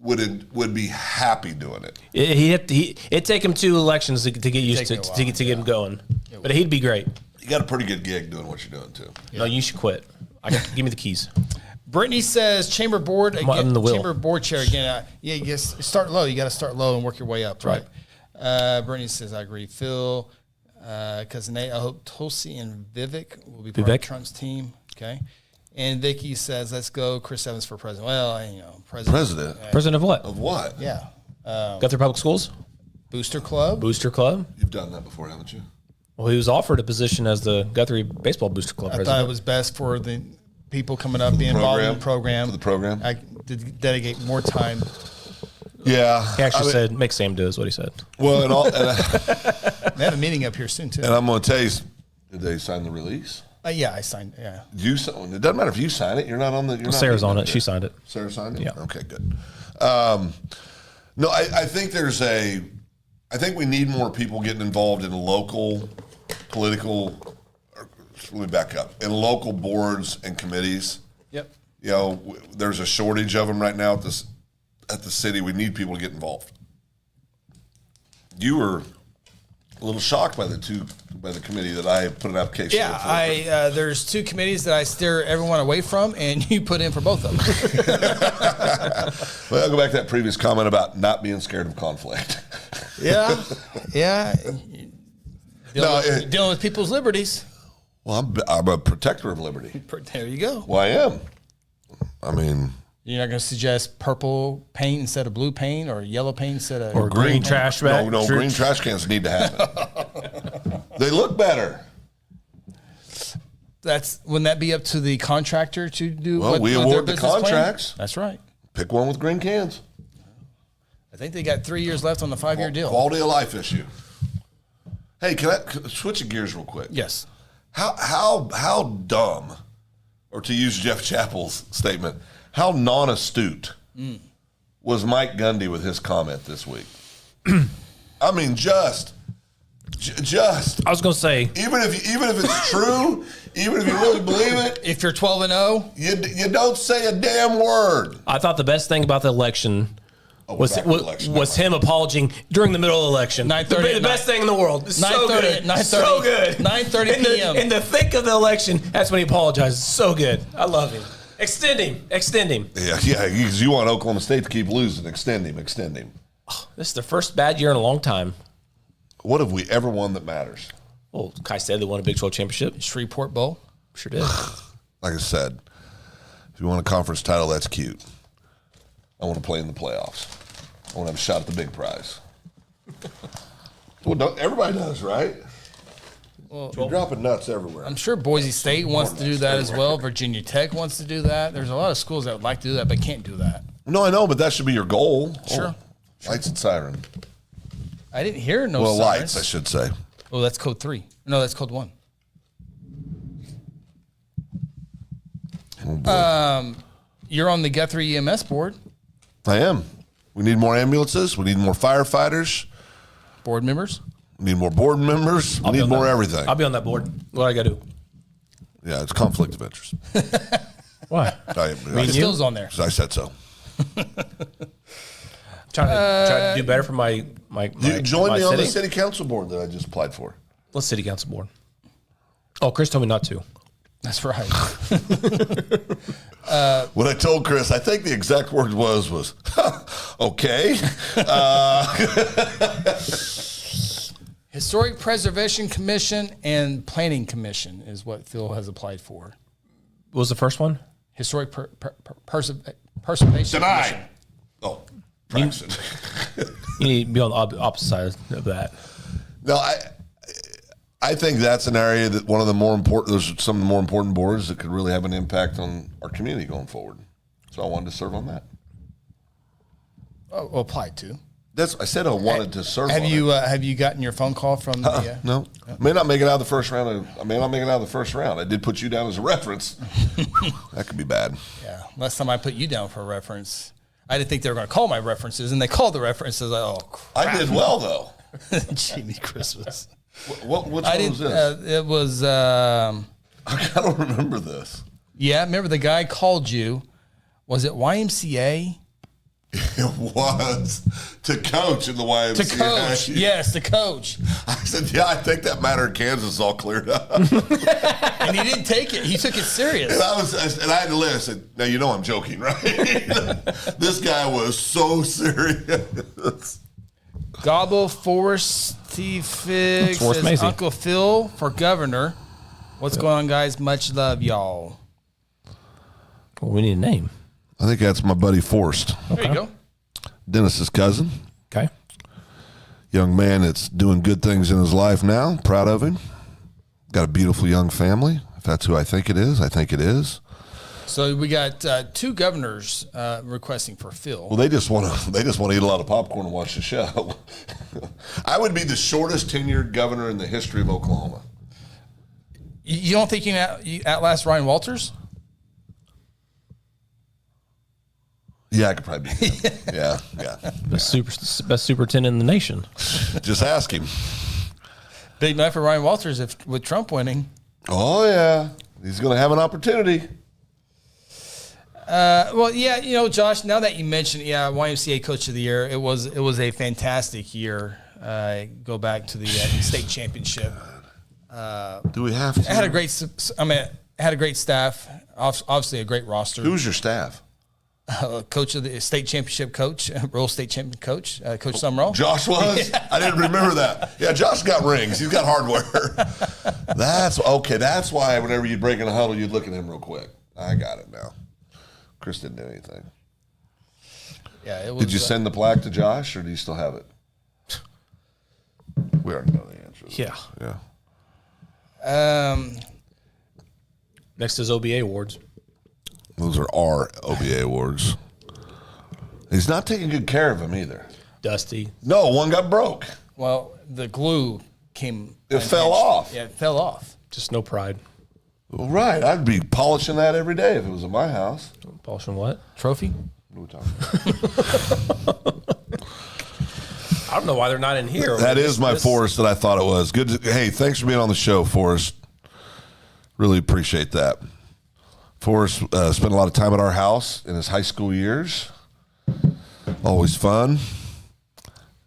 would be happy doing it. It'd take him 2 elections to get used to get him going. But he'd be great. You got a pretty good gig doing what you're doing too. No, you should quit. Give me the keys. Brittany says chamber board I'm again, the wheel. chamber board chair again. You guess start low. You got to start low and work your way up, right? Brittany says I agree. Phil, cousin Nate, I hope Tulsi and Vivek will be part of Trump's team. Okay, And Vicky says, let's go Chris Evans for president. Well, president. President of what? Of what? Yeah. Guthrie Public Schools? Booster Club. Booster Club? You've done that before, haven't you? Well, he was offered a position as the Guthrie Baseball Booster Club I president. thought it was best for the people coming up, being involved in the program. For the program? I did dedicate more time. Yeah. He actually said, make Sam do is what he said. Well, They have a meeting up here soon, too. and I'm going to tell you, did they sign the release? Yeah, I signed. Yeah. It doesn't matter if you sign it. You're not on the. You're not Sarah's being on up it. there. She signed it. Sarah signed it? Yeah. Okay, good. No, I think I think we need more people getting involved in local political, let me back up, in local boards and committees. Yep. You know, there's a shortage of them right now at the city. We need people to get involved. You were a little shocked by the committee that I put an application. Yeah, there's 2 committees that I steer everyone away from, and you put in for both of them. Well, I'll go back to that previous comment about not being scared of conflict. Yeah. Dealing with people's liberties. Well, I'm a protector of liberty. There you go. Well, I am. I mean, You're not going to suggest purple paint instead of blue paint, or yellow paint instead of Or green trash bag. no, green trash cans need to happen. They look better. Wouldn't that be up to the contractor to do? Well, we their award the business plan? contracts. That's right. Pick one with green cans. I think they got 3 years left on the 5-year deal. Quality of life issue. Hey, can I switch gears real quick? Yes. How dumb, or to use Jeff Chappell's statement, how non-astute was Mike Gundy with his comment this week? I mean, just. I was going to say, Even if it's true, even if you really believe it, If you're 12-0, you don't say a damn word. I thought the best thing about the election was back to the election. was him apologizing during the middle of the election. 9:30 The best thing in the world. It's so 9:30 good. 9:30 So good. 9:30 p.m. In the thick of the election, that's when he apologizes. So good. I love him. Extend him. Yeah, because you want Oklahoma State to keep losing. Extend him. This is the first bad year in a long time. What have we ever won that matters? Well, Kai said they won a Big 12 championship. Shreveport Bowl. Sure did. Like I said, if you want a conference title, that's cute. I want to play in the playoffs. I want to have a shot at the big prize. Well, everybody does, right? Well, You're dropping nuts everywhere. I'm sure Boise State wants to do that as well. Virginia Tech wants to do that. There's a lot of schools that would like to do that but can't do that. No, I know, but that should be your goal. Sure. Oh, lights and siren. I didn't hear no Well, sirens. lights, I should say. Oh, that's code 3. No, that's code 1. Oh, boy. You're on the Guthrie EMS board. I am. We need more ambulances. We need more firefighters. Board members. We need more board members. We need more everything. I'll be on that board. What I got to do? Yeah, it's conflict of interest. Why? Stills on there. I said so. Trying to do better for my You join my me on the city? city council board that I just applied for. Let's city council board. Oh, Chris told me not to. That's right. What I told Chris, I think the exact word was okay. Historic Preservation Commission and Planning Commission is what Phil has applied for. What was the first one? Historic Preservation Denied. Commission. Oh, Braxton. You need to be on the opposite side of that. No, I think that's an area that one of the more important. There's some of the more important boards that could really have an impact on our community going forward. So I wanted to serve on that. Oh, applied to. I said I wanted to serve. Have on you it. Have you gotten your phone call from the? No, may not make it out of the first round. I may not make it out of the first round. I did put you down as a reference. That could be bad. Yeah. Last time I put you down for a reference, I didn't think they were going to call my references, and they called the references. Like, oh, crap. I did well though. Jimmy Christmas. Which one was this? It was. I don't remember this. Yeah, remember the guy called you. Was it YMCA? It was to coach in the YMCA. To coach, yes, to coach. I said, yeah, I think that matter in Kansas is all cleared up. And he didn't take it. He took it serious. And I had to laugh. I said, now you know I'm joking, right? This guy was so serious. Gobble Forsty Fix Forrest says Macy. Uncle Phil for governor. What's going on, guys? Much love, y'all. Well, we need a name. I think that's my buddy Forrest. There you go. Dennis's cousin. Okay. Young man that's doing good things in his life now. Proud of him. Got a beautiful young family. If that's who I think it is, I think it is. So we got 2 governors requesting for Phil. Well, they just want to eat a lot of popcorn and watch the show. I would be the shortest tenured governor in the history of Oklahoma. You don't think you can outlast Ryan Walters? Yeah, I could probably be him. Yeah. Best superintendent in the nation. Just ask him. Big night for Ryan Walters with Trump winning. Oh, yeah. He's going to have an opportunity. Well, yeah, Josh, now that you mentioned, YMCA Coach of the Year, it was a fantastic year. Go back to the state championship. Do we have to? Had a great staff, obviously a great roster. Who's your staff? Coach of the state championship coach, Rural State Champion coach, Coach Summerall. Josh was? Yeah. I didn't remember that. Yeah, Josh got rings. He's got hardware. That's okay. That's why whenever you'd break in a huddle, you'd look at him real quick. I got it now. Chris didn't do anything. Yeah, it was. Did you send the plaque to Josh, or do you still have it? We already know the answer. Yeah. Next is OBA awards. Those are our OBA awards. He's not taking good care of him either. Dusty. No, one got broke. Well, the glue came. It fell off. Yeah, it fell off. Just no pride. Well, right. I'd be polishing that every day if it was in my house. Polishing what? Trophy? What are we talking about? I don't know why they're not in here. That is my Forrest that I thought it was. Good. Hey, thanks for being on the show, Forrest. Really appreciate that. Forrest spent a lot of time at our house in his high school years. Always fun.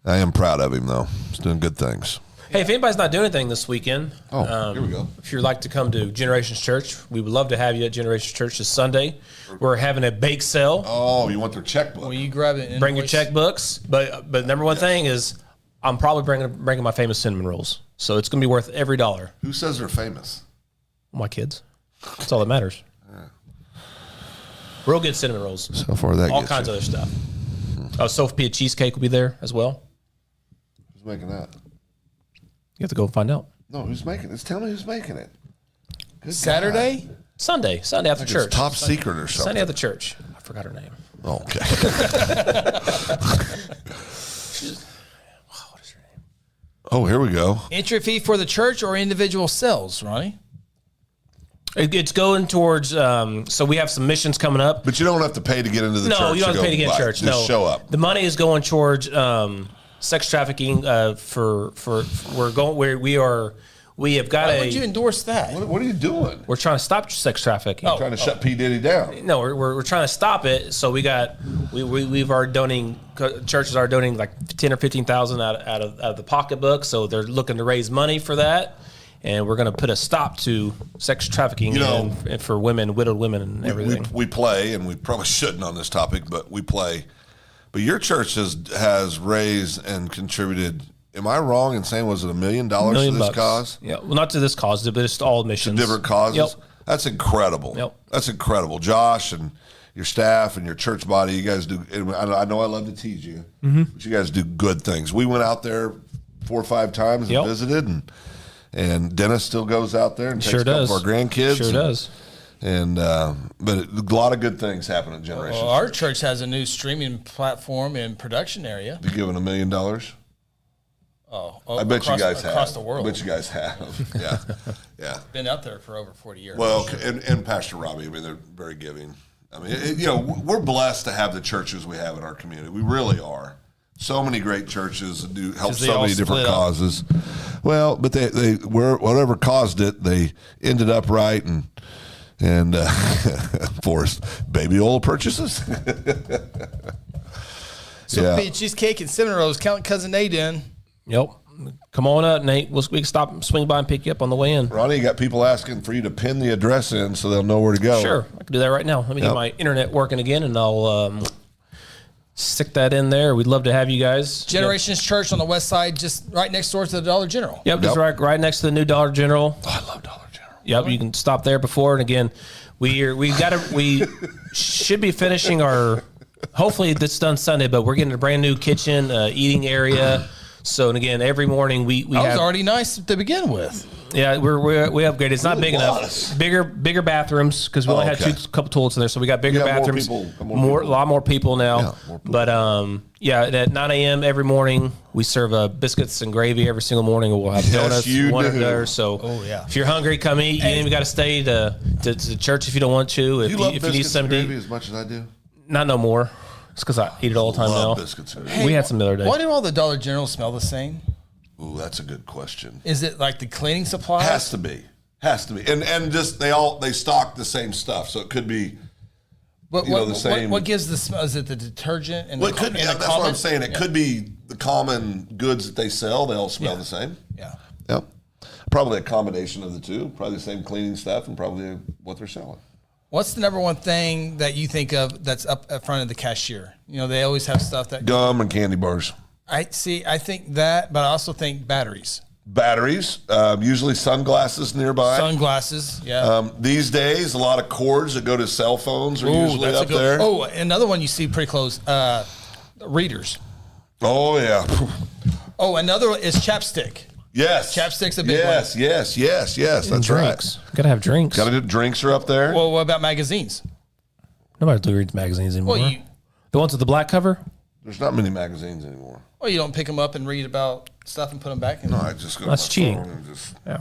I am proud of him, though. He's doing good things. Hey, if anybody's not doing anything this weekend, here we go. If you'd like to come to Generations Church, we would love to have you at Generations Church this Sunday. We're having a bake sale. Oh, you want their checkbook? Well, you grab it. Bring your checkbooks, but number one thing is I'm probably bringing my famous cinnamon rolls, so it's going to be worth every dollar. Who says they're famous? My kids. That's all that matters. Real good cinnamon rolls. So far, that all kinds of other stuff. Sophia cheesecake will be there as well. Who's making that? You have to go find out. No, who's making it? Tell me who's making it. Good Saturday? God. Sunday after church. It's top secret or something. Sunday at the church. I forgot her name. Oh, okay. What is her name? Oh, here we go. Entry fee for the church or individual sales, Ronnie? It's going towards, so we have some missions coming up. But you don't have to pay to get into the church. No, you don't have to pay to get in church. Just show up. The money is going towards sex trafficking. We have got Why would you endorse that? What are you doing? We're trying to stop sex trafficking. Trying to shut P. Diddy down. No, we're trying to stop it. So we've already donating. Churches are donating like 10 or 15,000 out of the pocketbook. So they're looking to raise money for that. And we're going to put a stop to sex trafficking and for women, widowed women, and everything. We play, and we probably shouldn't on this topic, but we play. But your church has raised and contributed. Am I wrong in saying, was it $1 million to this cause? Yeah, well, not to this cause, but it's to all missions. To different causes? Yep. That's incredible. Yep. That's incredible. Josh and your staff and your church body, you guys do. I know I love to tease you, but you guys do good things. We went out there 4 or 5 times and visited, and Dennis still goes out there and takes a couple of our grandkids. Sure does. And but a lot of good things happen at Generations. Well, our church has a new streaming platform and production area. You given $1 million? Oh, I bet you guys have. Across the world. I bet you guys have. Yeah, yeah. Been out there for over 40 years. Well, and Pastor Robbie, I mean, they're very giving. I mean, we're blessed to have the churches we have in our community. We really are. So many great churches do help so many different causes. Well, but they were whatever caused it, they ended up right and forced baby oil purchases. So cheesecake and cinnamon rolls. Count cousin Nate in. Yep. Come on up, Nate. We can stop, swing by, and pick you up on the way in. Ronnie, you got people asking for you to pin the address in so they'll know where to go. Sure, I can do that right now. Let me get my internet working again, and I'll stick that in there. We'd love to have you guys. Generations Church on the west side, just right next door to the Dollar General. Yep, just right next to the new Dollar General. Oh, I love Dollar General. Yep, you can stop there before. And again, we should be finishing our. Hopefully, this is done Sunday, but we're getting a brand new kitchen, eating area. So, and again, every morning we That was have already nice to begin with. Yeah, we upgraded. It's not big enough. Bigger bathrooms because we only had couple toilets in there, so we got bigger bathrooms. A lot more people now. Yeah, more people. But at 9 a.m. every morning we serve biscuits and gravy every single morning. We'll have donuts, one or there. So if you're hungry, come eat. You ain't even got to stay to church if you don't want to. If you need something to eat as much as I do. Not no more. It's because I eat it all the time now. Biscuits and we had some the other day. Why do all the Dollar General smell the same? Ooh, that's a good question. Is it like the cleaning supplies? Has to be, and just they stock the same stuff, so it could be. The same. What gives the smell? Is it the detergent and it could be. That's what I'm saying. It could be the common goods that they sell. They all smell the same. Yeah. Yep. Probably a combination of the two. Probably the same cleaning stuff and probably what they're selling. What's the number one thing that you think of that's up at front of the cashier? They always have stuff that gum and candy bars. I think that, but I also think batteries. Batteries, usually sunglasses nearby. Sunglasses, yeah. These days, a lot of cords that go to cell phones are usually up there. Oh, another one you see pretty close, readers. Oh, yeah. Oh, another one is chapstick. Yes. Chapstick's a big one. Yes. That's drinks. right. Gotta have drinks. Drinks are up there. Well, what about magazines? Nobody reads magazines anymore. Well, the ones with the black cover? There's not many magazines anymore. Well, you don't pick them up and read about stuff and put them back in. No, I just go. That's cheating. Yeah.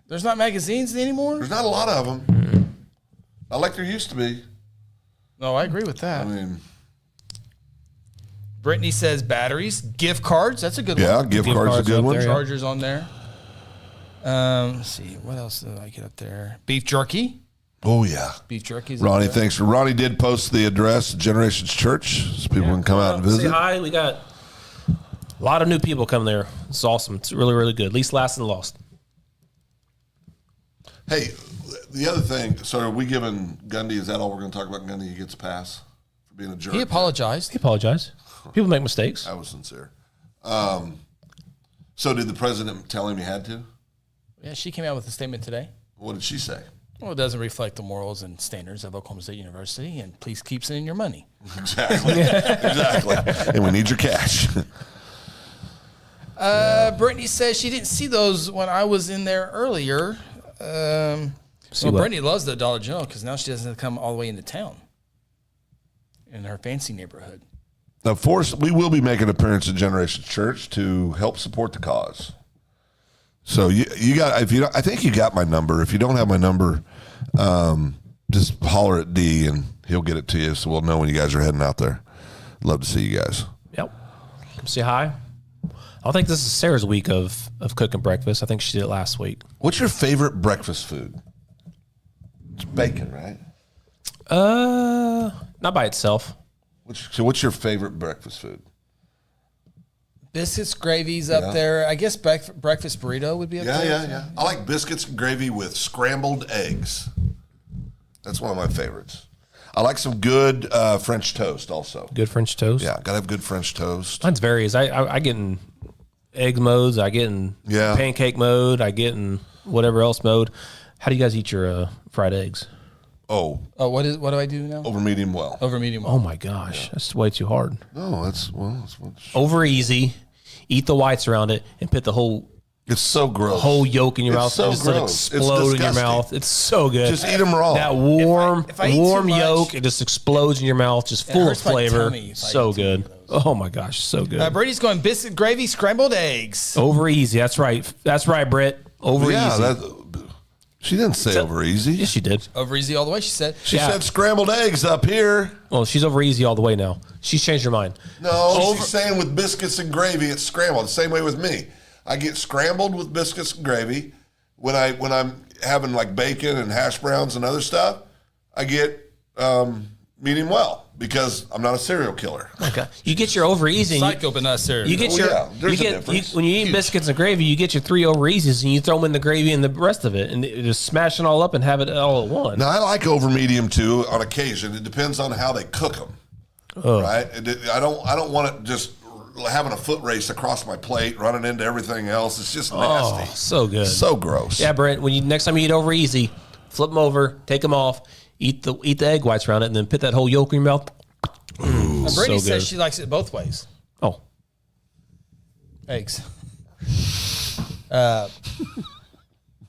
There's not magazines anymore? There's not a lot of them. Not like there used to be. No, I agree with that. I mean, Brittany says batteries, gift cards. That's a good one. Yeah, gift cards are a good one. Chargers on there. Let's see. What else did I get up there? Beef jerky. Oh, yeah. Beef jerky. Ronnie, thanks. Ronnie did post the address, Generations Church, so people can come out and visit. Say hi. We got a lot of new people coming there. It's awesome. It's really, really good. Least, last, and lost. Hey, the other thing, so are we giving Gundy, is that all we're going to talk about? Gundy, he gets a pass for being a jerk? He apologized. People make mistakes. I was sincere. So did the president tell him he had to? Yeah, she came out with a statement today. What did she say? Well, it doesn't reflect the morals and standards of Oklahoma State University, and please keep sending your money. Exactly. And we need your cash. Brittany says she didn't see those when I was in there earlier. Brittany loves the Dollar General because now she doesn't have to come all the way into town in her fancy neighborhood. Of course, we will be making an appearance at Generations Church to help support the cause. So you got, I think you got my number. If you don't have my number, just holler at D and he'll get it to you, so we'll know when you guys are heading out there. Love to see you guys. Yep. Come say hi. I think this is Sarah's week of cooking breakfast. I think she did it last week. What's your favorite breakfast food? It's bacon, right? Not by itself. What's your favorite breakfast food? Biscuits, gravy's up there. I guess breakfast burrito would be up there. Yeah. I like biscuits and gravy with scrambled eggs. That's one of my favorites. I like some good French toast also. Good French toast? Yeah, gotta have good French toast. Mine's varies. I get in egg modes. I get in pancake mode. I get in whatever else mode. How do you guys eat your fried eggs? Oh, what do I do now? Over medium well. Over medium well. Oh my gosh, that's way too hard. No, that's over easy. Eat the whites around it and put the whole. It's so gross. Whole yolk in your mouth. So just gross. Let it explode in your mouth. It's so good. Just eat them raw. That warm warm yolk, it just explodes in your mouth, just full of flavor. So good. Oh my gosh, so good. Brady's going biscuit gravy, scrambled eggs. Over easy. That's right, Britt. Over easy. She didn't say over easy. Yes, she did. Over easy all the way, she said. She said scrambled eggs up here. Well, she's over easy all the way now. She's changed her mind. No, she's saying with biscuits and gravy, it's scrambled. The same way with me. I get scrambled with biscuits and gravy. When I'm having like bacon and hash browns and other stuff, I get medium well because I'm not a serial killer. Okay. You get your over easy. Psycho, but not serial. You get there's a difference. When you eat biscuits and gravy, you get your 3 over easies and you throw them in the gravy and the rest of it and just smash it all up and have it all at once. Now I like over medium too on occasion. It depends on how they cook them. Right? I don't want it just having a foot race across my plate, running into everything else. It's just nasty. Oh, so good. So gross. Yeah, Brent, next time you eat over easy, flip them over, take them off, eat the egg whites around it, and then put that whole yolk in your mouth. Brittany so says good. she likes it both ways. Oh. Eggs.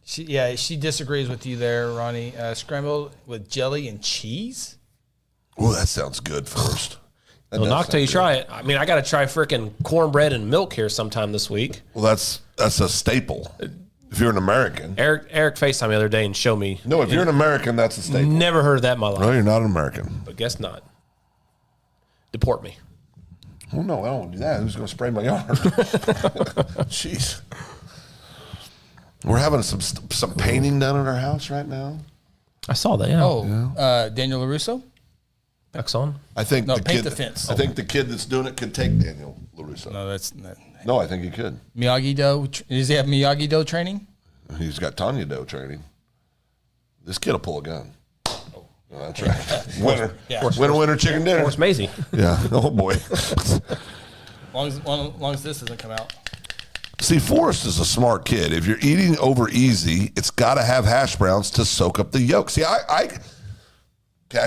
She disagrees with you there, Ronnie. Scrambled with jelly and cheese? Oh, that sounds good first. Well, knock till you try it. I mean, I got to try freaking cornbread and milk here sometime this week. Well, that's a staple. If you're an American. Eric FaceTime the other day and showed me. No, if you're an American, that's a staple. Never heard of that in my life. No, you're not an American. But guess not. Deport me. Oh, no, I don't want to do that. Who's going to spray my yard? Jeez. We're having some painting done at our house right now. I saw that, yeah. Oh, Daniel LaRusso? Exxon? I think No, the paint kid, the fence. I think the kid that's doing it could take Daniel LaRusso. No, that's not. No, I think he could. Miyagi-Do. Does he have Miyagi-Do training? He's got Tanya Do training. This kid will pull a gun. Oh, that's right. Winner. Yeah. Winner, chicken dinner. Forrest Maisie. Yeah. Oh, boy. As long as this doesn't come out. See, Forrest is a smart kid. If you're eating over easy, it's got to have hash browns to soak up the yolk. See, I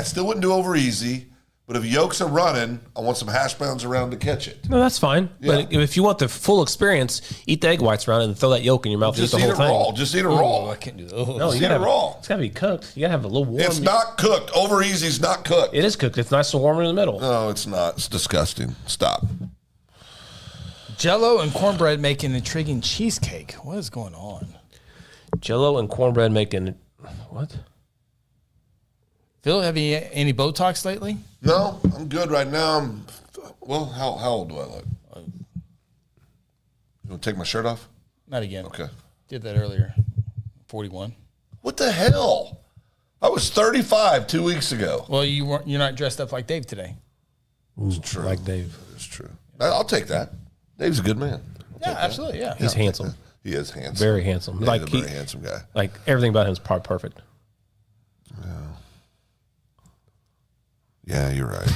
still wouldn't do over easy, but if yolks are running, I want some hash browns around to catch it. No, that's fine. Yeah. But if you want the full experience, eat the egg whites around it and throw that yolk in your mouth Just and eat eat it the whole thing. raw. Just eat it Oh, raw. I can't do that. No, Just you eat gotta it raw. It's got to be cooked. You got to have a little warm. It's not cooked. Over easy's not cooked. It is cooked. It's nice and warm in the middle. No, it's not. It's disgusting. Stop. Jell-O and cornbread make an intriguing cheesecake. What is going on? Jell-O and cornbread making what? Phil, have you any Botox lately? No, I'm good right now. How old do I look? You want to take my shirt off? Not again. Okay. Did that earlier. 41. What the hell? I was 35 2 weeks ago. Well, you're not dressed up like Dave today. It's true. Like Dave. It's true. I'll take that. Dave's a good man. Yeah, absolutely. Yeah. He's handsome. He is handsome. Very handsome. Yeah, Like he's a very handsome guy. Like everything about him is perfect. Yeah, you're right.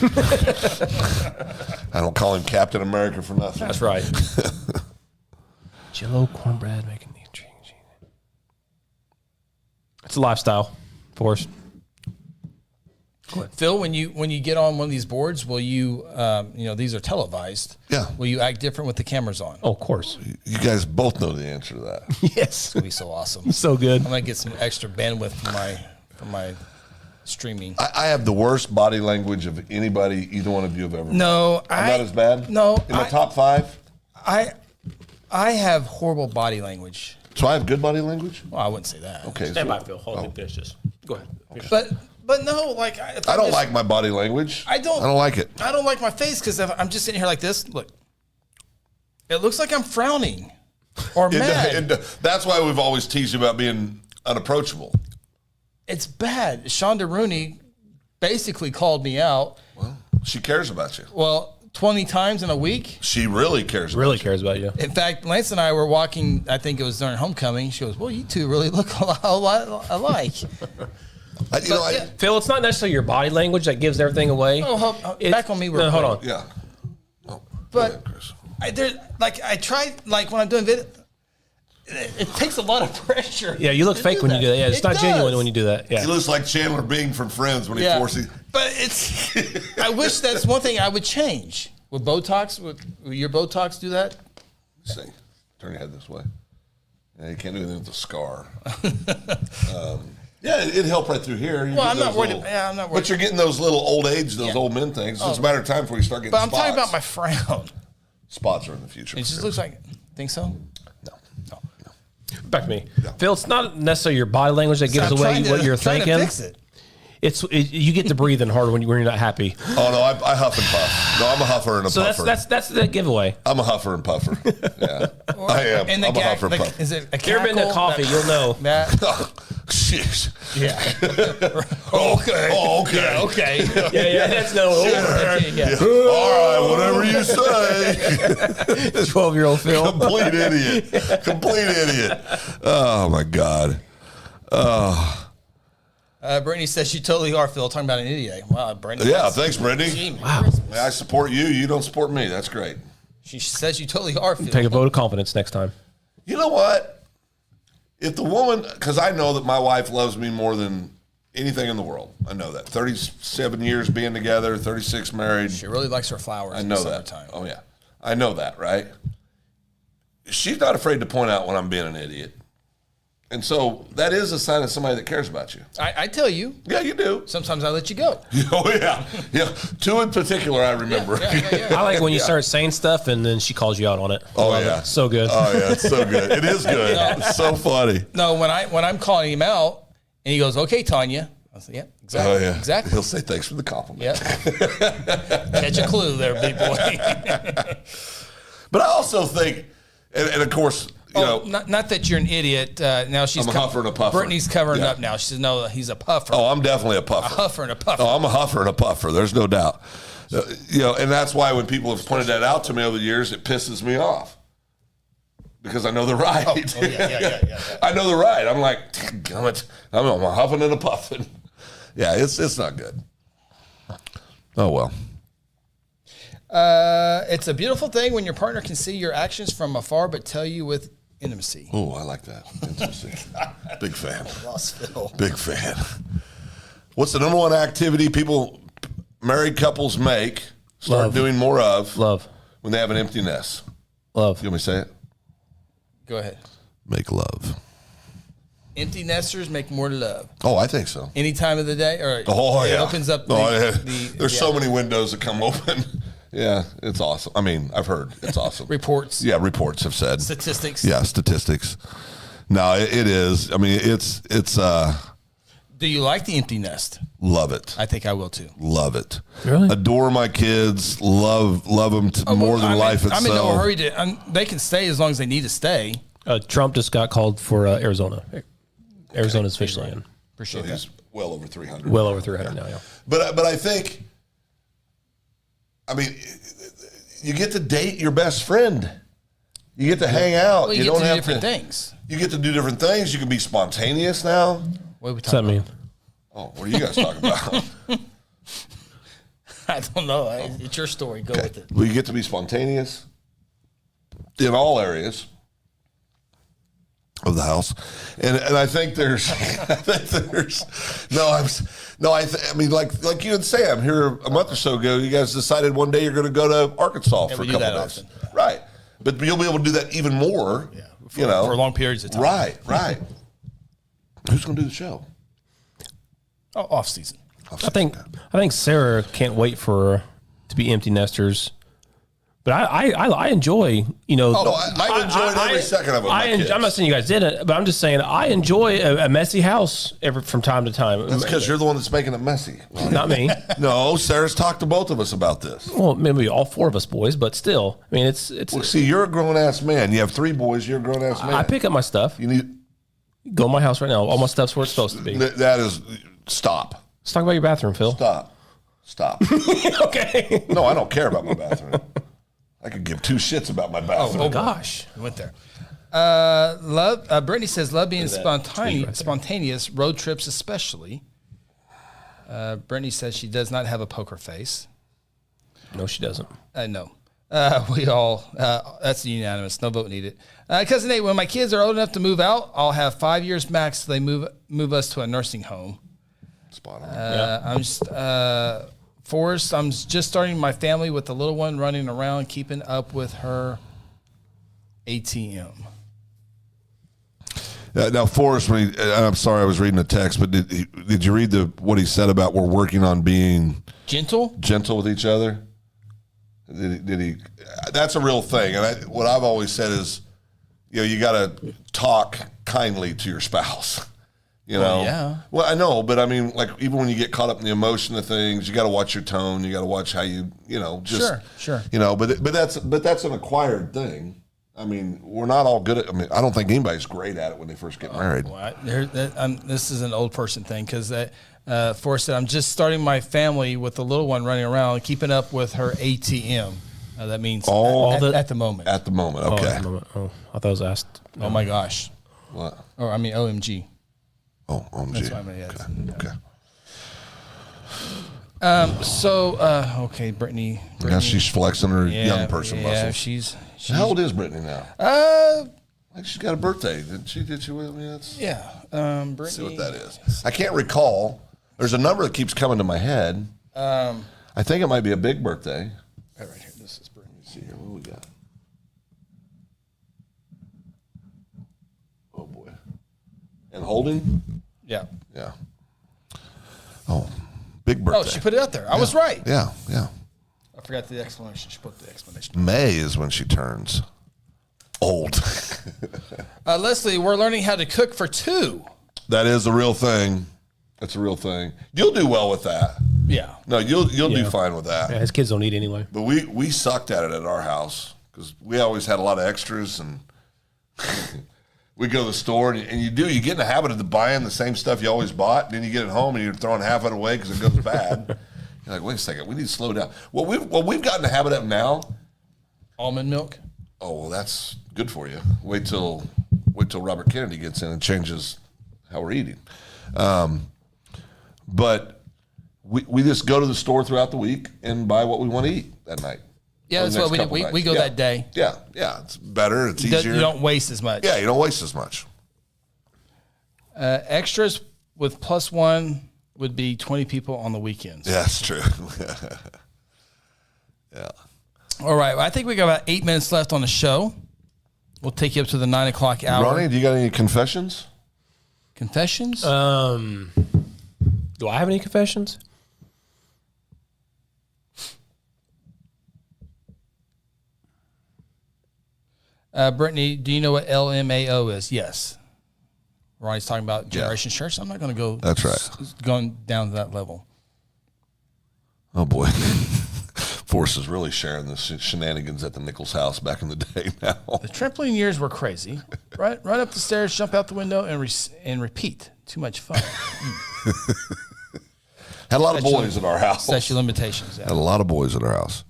I don't call him Captain America for nothing. That's right. Jell-O cornbread making the intriguing. It's a lifestyle, Forrest. Phil, when you get on one of these boards, will you, these are televised. Yeah. Will you act different with the cameras on? Oh, of course. You guys both know the answer to that. Yes. It's gonna be so awesome. So good. I'm gonna get some extra bandwidth for my streaming. I have the worst body language of anybody either one of you have ever met. No, I'm not as bad? No, In my top 5? I have horrible body language. So I have good body language? Well, I wouldn't say that. Okay. Stand by, Phil. Hold on. Finish this. Go ahead. But no, like I don't like my body language. I don't like it. I don't like my face because I'm just sitting here like this. Look, it looks like I'm frowning or mad. That's why we've always teased you about being unapproachable. It's bad. Shonda Rooney basically called me out. Well, she cares about you. Well, 20 times in a week. She really cares about Really you. cares about you. In fact, Lance and I were walking, I think it was during homecoming. She goes, well, you two really look a lot alike. Phil, it's not necessarily your body language that gives everything away. Back on me real hold on. quick. Yeah. Oh, But go ahead, Chris. I tried, like when I'm doing video, it takes a lot of pressure. Yeah, you look to fake when you do that. Yeah, it's It not genuine does. when you do that. He Yeah. looks like Chandler Bing from Friends when he Yeah. forces. But it's, I wish that's one thing I would change. With Botox, would your Botox do that? See, turn your head this way. Yeah, you can't do anything with the scar. Yeah, it'd help right through here. Well, I'm not worried. I'm not worried. But you're getting those little old age, those Yeah. old men things. It's a matter of time before you start getting But I'm spots. talking about my frown. Spots are in the future. It just looks like, think so? No. Back to me. Phil, it's not necessarily your body language that gives I'm away trying to- what you're trying to thinking. fix it. You get to breathe in harder when you're not happy. Oh, no, I huff and puff. No, I'm a huffer and a So puffer. that's the giveaway. I'm a huffer and puffer. Yeah, I am. And the I'm a gag, huffer and puffer. is it a If you've ever been to cackle? coffee, you'll know. That, Jeez. yeah. Okay. Oh, okay. Yeah, okay. Yeah, that's no. Yeah. All right, whatever you say. 12-year-old Phil. Complete idiot. Complete idiot. Oh, my God. Brittany says you totally are, Phil. Talking about an idiot. Wow, Brittany. Yeah, thanks, Brittany. Wow. I support you. You don't support me. That's great. She says you totally are. Phil. Take a vote of confidence next time. You know what? If the woman, because I know that my wife loves me more than anything in the world. I know that. 37 years being together, 36 married. She really likes her flowers. I know in the that. summertime. Oh, yeah. I know that, right? She's not afraid to point out when I'm being an idiot. And so that is a sign of somebody that cares about you. I tell you. Yeah, you do. Sometimes I let you go. Oh, yeah. Yeah. Two in particular I remember. I like when you start saying stuff and then she calls you out on it. Oh, yeah. It. So good. Oh, yeah. It's so good. It is good. It's so funny. No, when I'm calling him out and he goes, "Okay, Tanya." I say, "Yeah, exactly." Oh, yeah. Exactly. He'll say thanks for the compliment. Yeah. Catch a clue there, big boy. But I also think, and of course, you know. Not that you're an idiot. Now she's I'm a huffer and a puffer. Brittany's covering Yeah. up now. She says, "No, he's a puffer." Oh, I'm definitely a A puffer. huffer and a puffer. Oh, I'm a huffer and a puffer. There's no doubt. You know, and that's why when people have pointed that out to me over the years, it pisses me off. Because I know they're right. Oh, yeah. I know they're right. I'm like, damn it. I'm a huffing and a puffing. Yeah, it's not good. Oh, well. It's a beautiful thing when your partner can see your actions from afar but tell you with intimacy. Oh, I like that. Intimacy. Big fan. Lost Phil. Big fan. What's the number one activity married couples start Love. doing more of Love. when they have an empty nest? Love. You want me to say it? Go ahead. Make love. Empty nesters make more love. Oh, I think so. Any time of the day? Or Oh, yeah. It opens up There's so many windows that come open. Yeah, it's awesome. I mean, I've heard it's awesome. reports. Yeah, reports have said. Statistics. Yeah, statistics. No, it is. I mean, it's Do you like the empty nest? love it. I think I will too. Love it. Really? Adore my kids. Love them more than life itself. I'm in no hurry they can stay as long as they need to stay. Trump just got called for Arizona. Arizona's officially in. So Appreciate that. he's well over 300. Well over 300 now, yeah. But I think, I mean, you get to date your best friend. You get to hang out. Well, you get don't to do have different things. You get to do different things. You can be spontaneous now. What are we What's that talking mean? Oh, what are you guys talking about? I don't know. It's your story. Go with it. Well, you get to be spontaneous in all areas of the house, and I think there's, I mean, like you and Sam here a month or so ago, you guys decided one day you're going to go to Arkansas for a we do couple that days, often. right? But you'll be able to do that even more, For long periods of time. right? Who's going to do the show? Oh, off season. I think Sarah can't wait to be empty nesters. But I enjoy, you know. No, I've enjoyed every second of it. I'm not saying you guys didn't, but I'm just saying I enjoy a messy house from time to time. That's because you're the one that's making it messy. Not me. No, Sarah's talked to both of us about this. Well, maybe all four of us boys, but still, I mean, it's. Well, see, you're a grown ass man. You have 3 boys. You're a grown ass man. I pick up my stuff. You need. Go in my house right now. All my stuff's where it's supposed to be. That is. Stop. Let's talk about your bathroom, Phil. Stop. Okay. No, I don't care about my bathroom. I could give 2 shits about my bathroom. Oh gosh. We went there. Brittany says, love being spontaneous, road trips especially. Brittany says she does not have a poker face. No, she doesn't. No. We all, that's unanimous. No vote needed. Cousin Nate, when my kids are old enough to move out, I'll have 5 years max till they move us to a nursing home. Spot on. Forrest, I'm just starting my family with the little one running around, keeping up with her ATM. Now, Forrest, I'm sorry, I was reading the text, but did you read what he said about we're working on being Gentle with each other? Did he? That's a real thing, and what I've always said is, you got to talk kindly to your spouse. Yeah. Well, I know, but I mean, like, even when you get caught up in the emotion of things, you got to watch your tone. You got to watch how just sure. But that's an acquired thing. I mean, we're not all good at. I mean, I don't think anybody's great at it when they first get married. Well, this is an old person thing because Forrest said, I'm just starting my family with the little one running around, keeping up with her ATM. That means at the moment. At the moment, okay. Oh, I thought it was asked. Oh my gosh. What? Or I mean, OMG. Oh, OMG. That's what I mean. Yeah, Okay. Okay, Brittany. Now she's flexing her young person muscles. She's How old is Brittany now? uh Like she's got a birthday. Did she with me? That's yeah. Brittany. see what that is. I can't recall. There's a number that keeps coming to my head. I think it might be a big birthday. Right here. This is Brittany. Let's see here. What do we got? Oh boy. And Holding? Yeah. Yeah. Oh, big birthday. Oh, she put it out there. I was right. Yeah, yeah. I forgot the explanation. She put the explanation. May is when she turns old. Leslie, we're learning how to cook for two. That is a real thing. That's a real thing. You'll do well with that. Yeah. No, you'll do fine with that. Yeah, his kids don't eat anyway. But we sucked at it at our house because we always had a lot of extras, and we go to the store and you get in the habit of buying the same stuff you always bought, and then you get it home and you're throwing half of it away because it goes bad. You're like, wait a second, we need to slow down. What we've gotten the habit of now. Almond milk. Oh well, that's good for you. Wait till Robert Kennedy gets in and changes how we're eating. But we just go to the store throughout the week and buy what we want to eat that night. Yeah, that's what we do. We go that day. Yeah, it's better. It's easier. You don't waste as much. Yeah, you don't waste as much. Extras with +1 would be 20 people on the weekends. Yeah, that's true. Yeah. All right. Well, I think we got about 8 minutes left on the show. We'll take you up to the 9 o'clock hour. Ronnie, do you got any confessions? Confessions? Do I have any confessions? Brittany, do you know what LMAO is? Yes. Ronnie's talking about Generation Church. I'm not going to go. That's right. Going down to that level. Oh boy, Force is really sharing the shenanigans at the Nichols house back in the day. Now The trampoline years were crazy. Right, run up the stairs, jump out the window, and repeat. Too much fun. had a lot of boys at our house. Statute limitations. Yeah. Had a lot of boys at our house.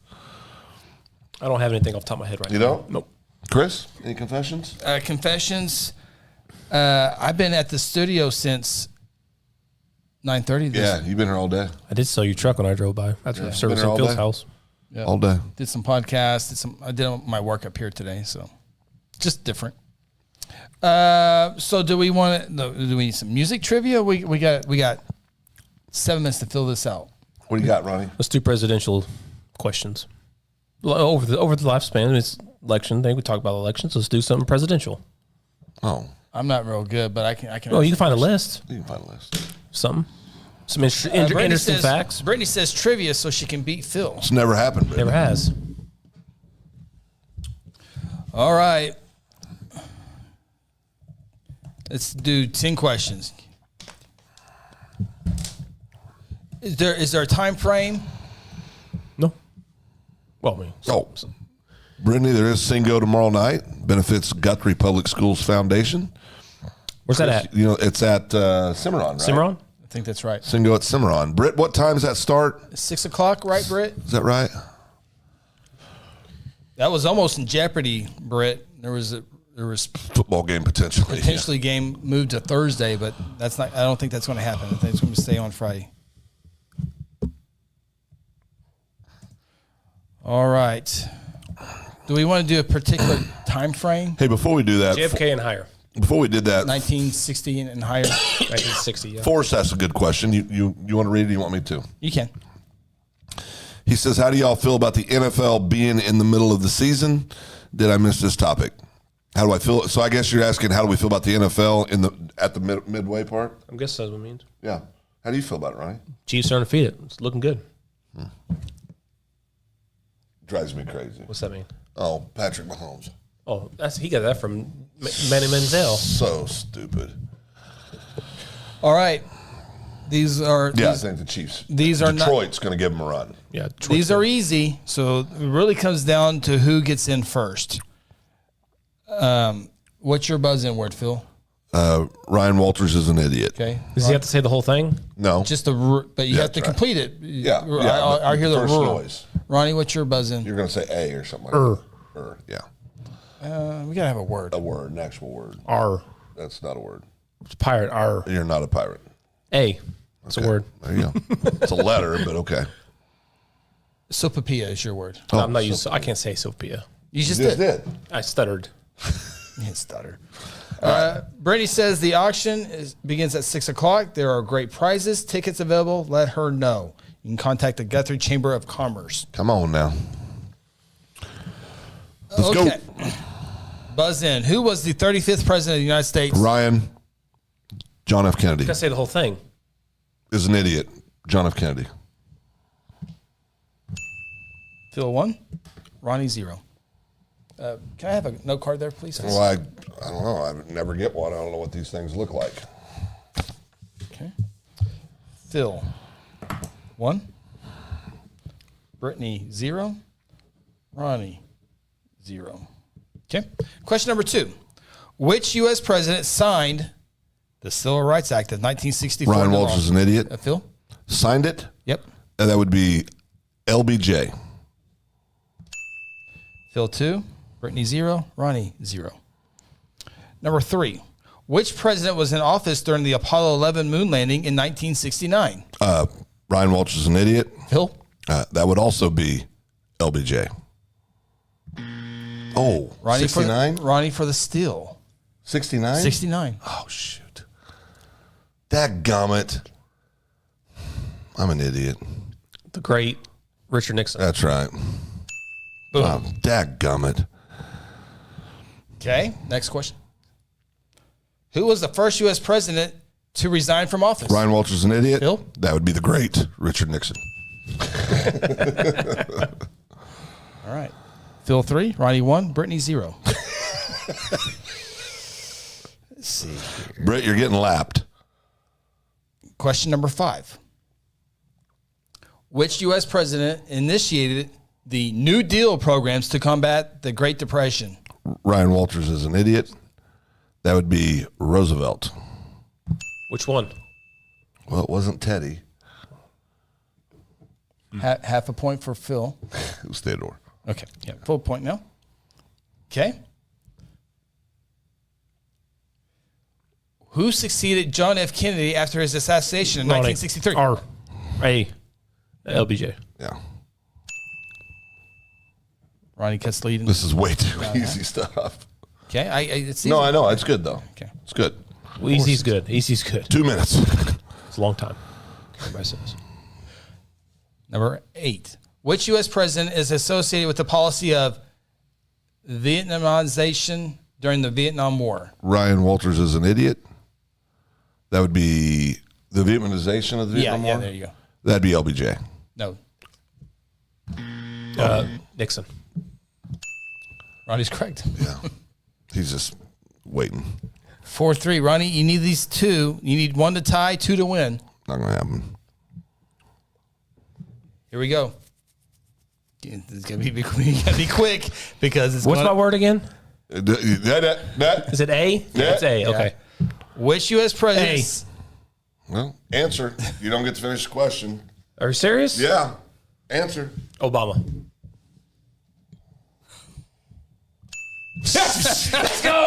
I don't have anything off the top of my head right now. You don't? Nope. Chris, any confessions? Confessions. I've been at the studio since 9:30. Yeah, you've been here all day. I did sell your truck when I drove by. That's Yeah. service Been here in all Phil's day? house. Yep. All day. Did some podcasts. I did my work up here today, so just different. So do we need some music trivia? We got 7 minutes to fill this out. What do you got, Ronnie? Let's do presidential questions. Over the lifespan, it's election thing. We talk about elections. Let's do something presidential. Oh, I'm not real good, but I can. Oh, you can find a list. you can find a list. Something. Some Brittany interesting says, facts. Brittany says trivia so she can beat Phil. It's never happened. Baby. Never has. All right. Let's do 10 questions. Is there a time frame? No. Well, I mean, Oh, Brittany, there is Singo tomorrow night. Benefits Guthrie Public Schools Foundation. where's that at? You know, it's at Cimarron, right? Cimarron? I think that's right. Singo at Cimarron. Britt, what time does that start? 6 o'clock, right, Britt? Is that right? That was almost in jeopardy, Britt. There was Football game potentially. potentially game moved to Thursday, but that's not. I don't think that's going to happen. I think it's going to stay on Friday. All right. Do we want to do a particular time frame? Hey, before we do that, JFK and higher. before we did that, 1960 and higher. 1960, yeah. Forrest asked a good question. You want to read it? Or you want me to? You can. He says, "How do y'all feel about the NFL being in the middle of the season?" Did I miss this topic? How do I feel? So I guess you're asking, how do we feel about the NFL at the midway part? I guess that's what it means. Yeah. How do you feel about it, Ronnie? Chiefs are undefeated. It's looking good. Drives me crazy. What's that mean? Oh, Patrick Mahomes. Oh, he got that from Manny Menzel. So stupid. All right. These are Yeah, I think the Chiefs. these are not- Detroit's going to give them a run. Yeah, these are easy. So it really comes down to who gets in first. What's your buzz-in word, Phil? Ryan Walters is an idiot. Okay. Does he have to say the whole thing? No. But you Yeah, have to try. complete it. Yeah. I hear the first roar. noise. Ronnie, what's your buzz-in? You're going to say A or something like that. Yeah. We gotta have a word. A word, an actual word. R. That's not a word. It's pirate. R. You're not a pirate. A. It's a word. There you go. It's a letter, but okay. Sopapilla is your word. I'm not used. I can't say Sophia. You just You just did. I stuttered. You didn't stutter. Brittany says the auction begins at 6 o'clock. There are great prizes, tickets available. Let her know. You can contact the Guthrie Chamber of Commerce. Come on now. Let's go. Buzz in. Who was the 35th president of the United States? Ryan, John F. Kennedy I gotta say the whole thing. is an idiot. John F. Kennedy. Phil 1, Ronnie 0. Can I have a note card there, please? Well, I don't know. I would never get one. I don't know what these things look like. Okay. Phil 1, Brittany 0, Ronnie 0. Okay. Question number 2. Which U.S. president signed the Civil Rights Act of 1964? Ryan Walsh is an idiot. Phil? Signed it? Yep. And that would be LBJ. Phil 2, Brittany 0, Ronnie 0. Number 3. Which president was in office during the Apollo 11 moon landing in 1969? Ryan Walsh is an idiot. Phil? That would also be LBJ. Oh, Ronnie 69? Ronnie for the steal. 69? 69. Oh, shoot. Dadgummit. I'm an idiot. The great Richard Nixon. That's right. Boom. Dadgummit. Okay, next question. Who was the first U.S. president to resign from office? Ryan Walsh is an idiot. Phil? That would be the great Richard Nixon. All right. Phil 3, Ronnie 1, Brittany 0. Let's see here. Brett, you're getting lapped. Question number 5. Which U.S. president initiated the New Deal programs to combat the Great Depression? Ryan Walters is an idiot. That would be Roosevelt. Which one? Well, it wasn't Teddy. Half a point for Phil. It was Theodore. Okay, yeah, full point now. Okay. Who succeeded John F. Kennedy after his assassination in 1963? LBJ. Yeah. Ronnie cuts lead. This is way too easy stuff. Okay, it's easy. No, I know. It's good, though. Okay. It's good. Well, easy's good. Easy's good. 2 minutes. It's a long time. Everybody says. Number 8. Which U.S. president is associated with the policy of Vietnamization during the Vietnam War? Ryan Walters is an idiot. That would be the Vietnamization of the Vietnam War? Yeah, there you go. That'd be LBJ. No, Nixon. Ronnie's correct. Yeah. He's just waiting. 4-3. Ronnie, you need these 2. You need 1 to tie, 2 to win. Not going to happen. Here we go. It's gonna be quick because it's. What's my word again? That. Is it A? Yeah, it's A. Okay. Which U.S. president? Well, answer. You don't get to finish the question. Are you serious? Yeah. Answer. Obama. Let's go.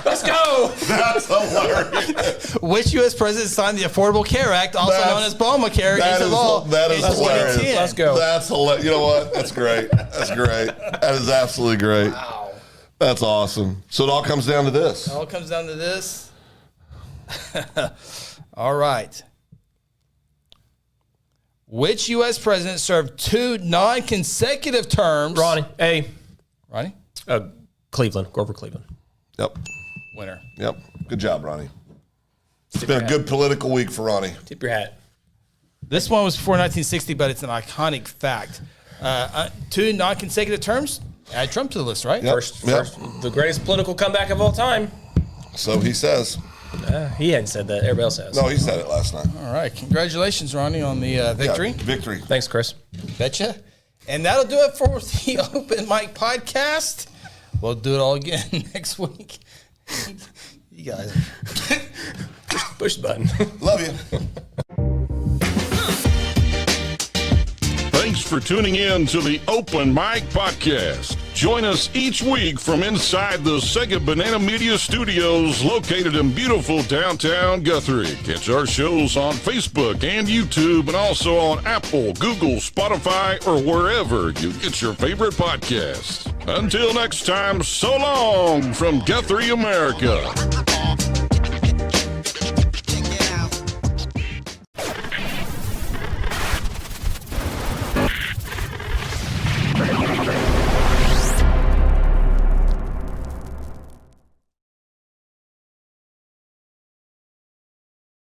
Let's go. That's hilarious. Which U.S. president signed the Affordable Care Act, also known as Obamacare, into law? That is in hilarious. 2010? Let's go. That's hilarious. You know what? That's great. That's great. That is absolutely great. Wow. That's awesome. So it all comes down to this. It all comes down to this. All right. Which U.S. president served 2 non-consecutive terms? Ronnie. A. Ronnie? Cleveland. Grover Cleveland. Yep. Winner. Yep. Good job, Ronnie. It's been a good political week for Ronnie. Tip your hat. This one was before 1960, but it's an iconic fact. 2 non-consecutive terms? Add Trump to the list, right? Yep. First, the greatest political comeback of all time. So he says. He hadn't said that. Everybody else has. No, he said it last night. All right. Congratulations, Ronnie, on the victory. Yeah, victory. Thanks, Chris. Betcha. And that'll do it for the Open Mic Podcast. We'll do it all again next week. You guys. Push the button. Love you. Thanks for for tuning in to the Open Mic Podcast. Join us each week from inside the Second Banana Media Studios located in beautiful downtown Guthrie. Catch our shows on Facebook and YouTube and also on Apple, Google, Spotify, or wherever you get your favorite podcasts. Until next time, so long from Guthrie, America.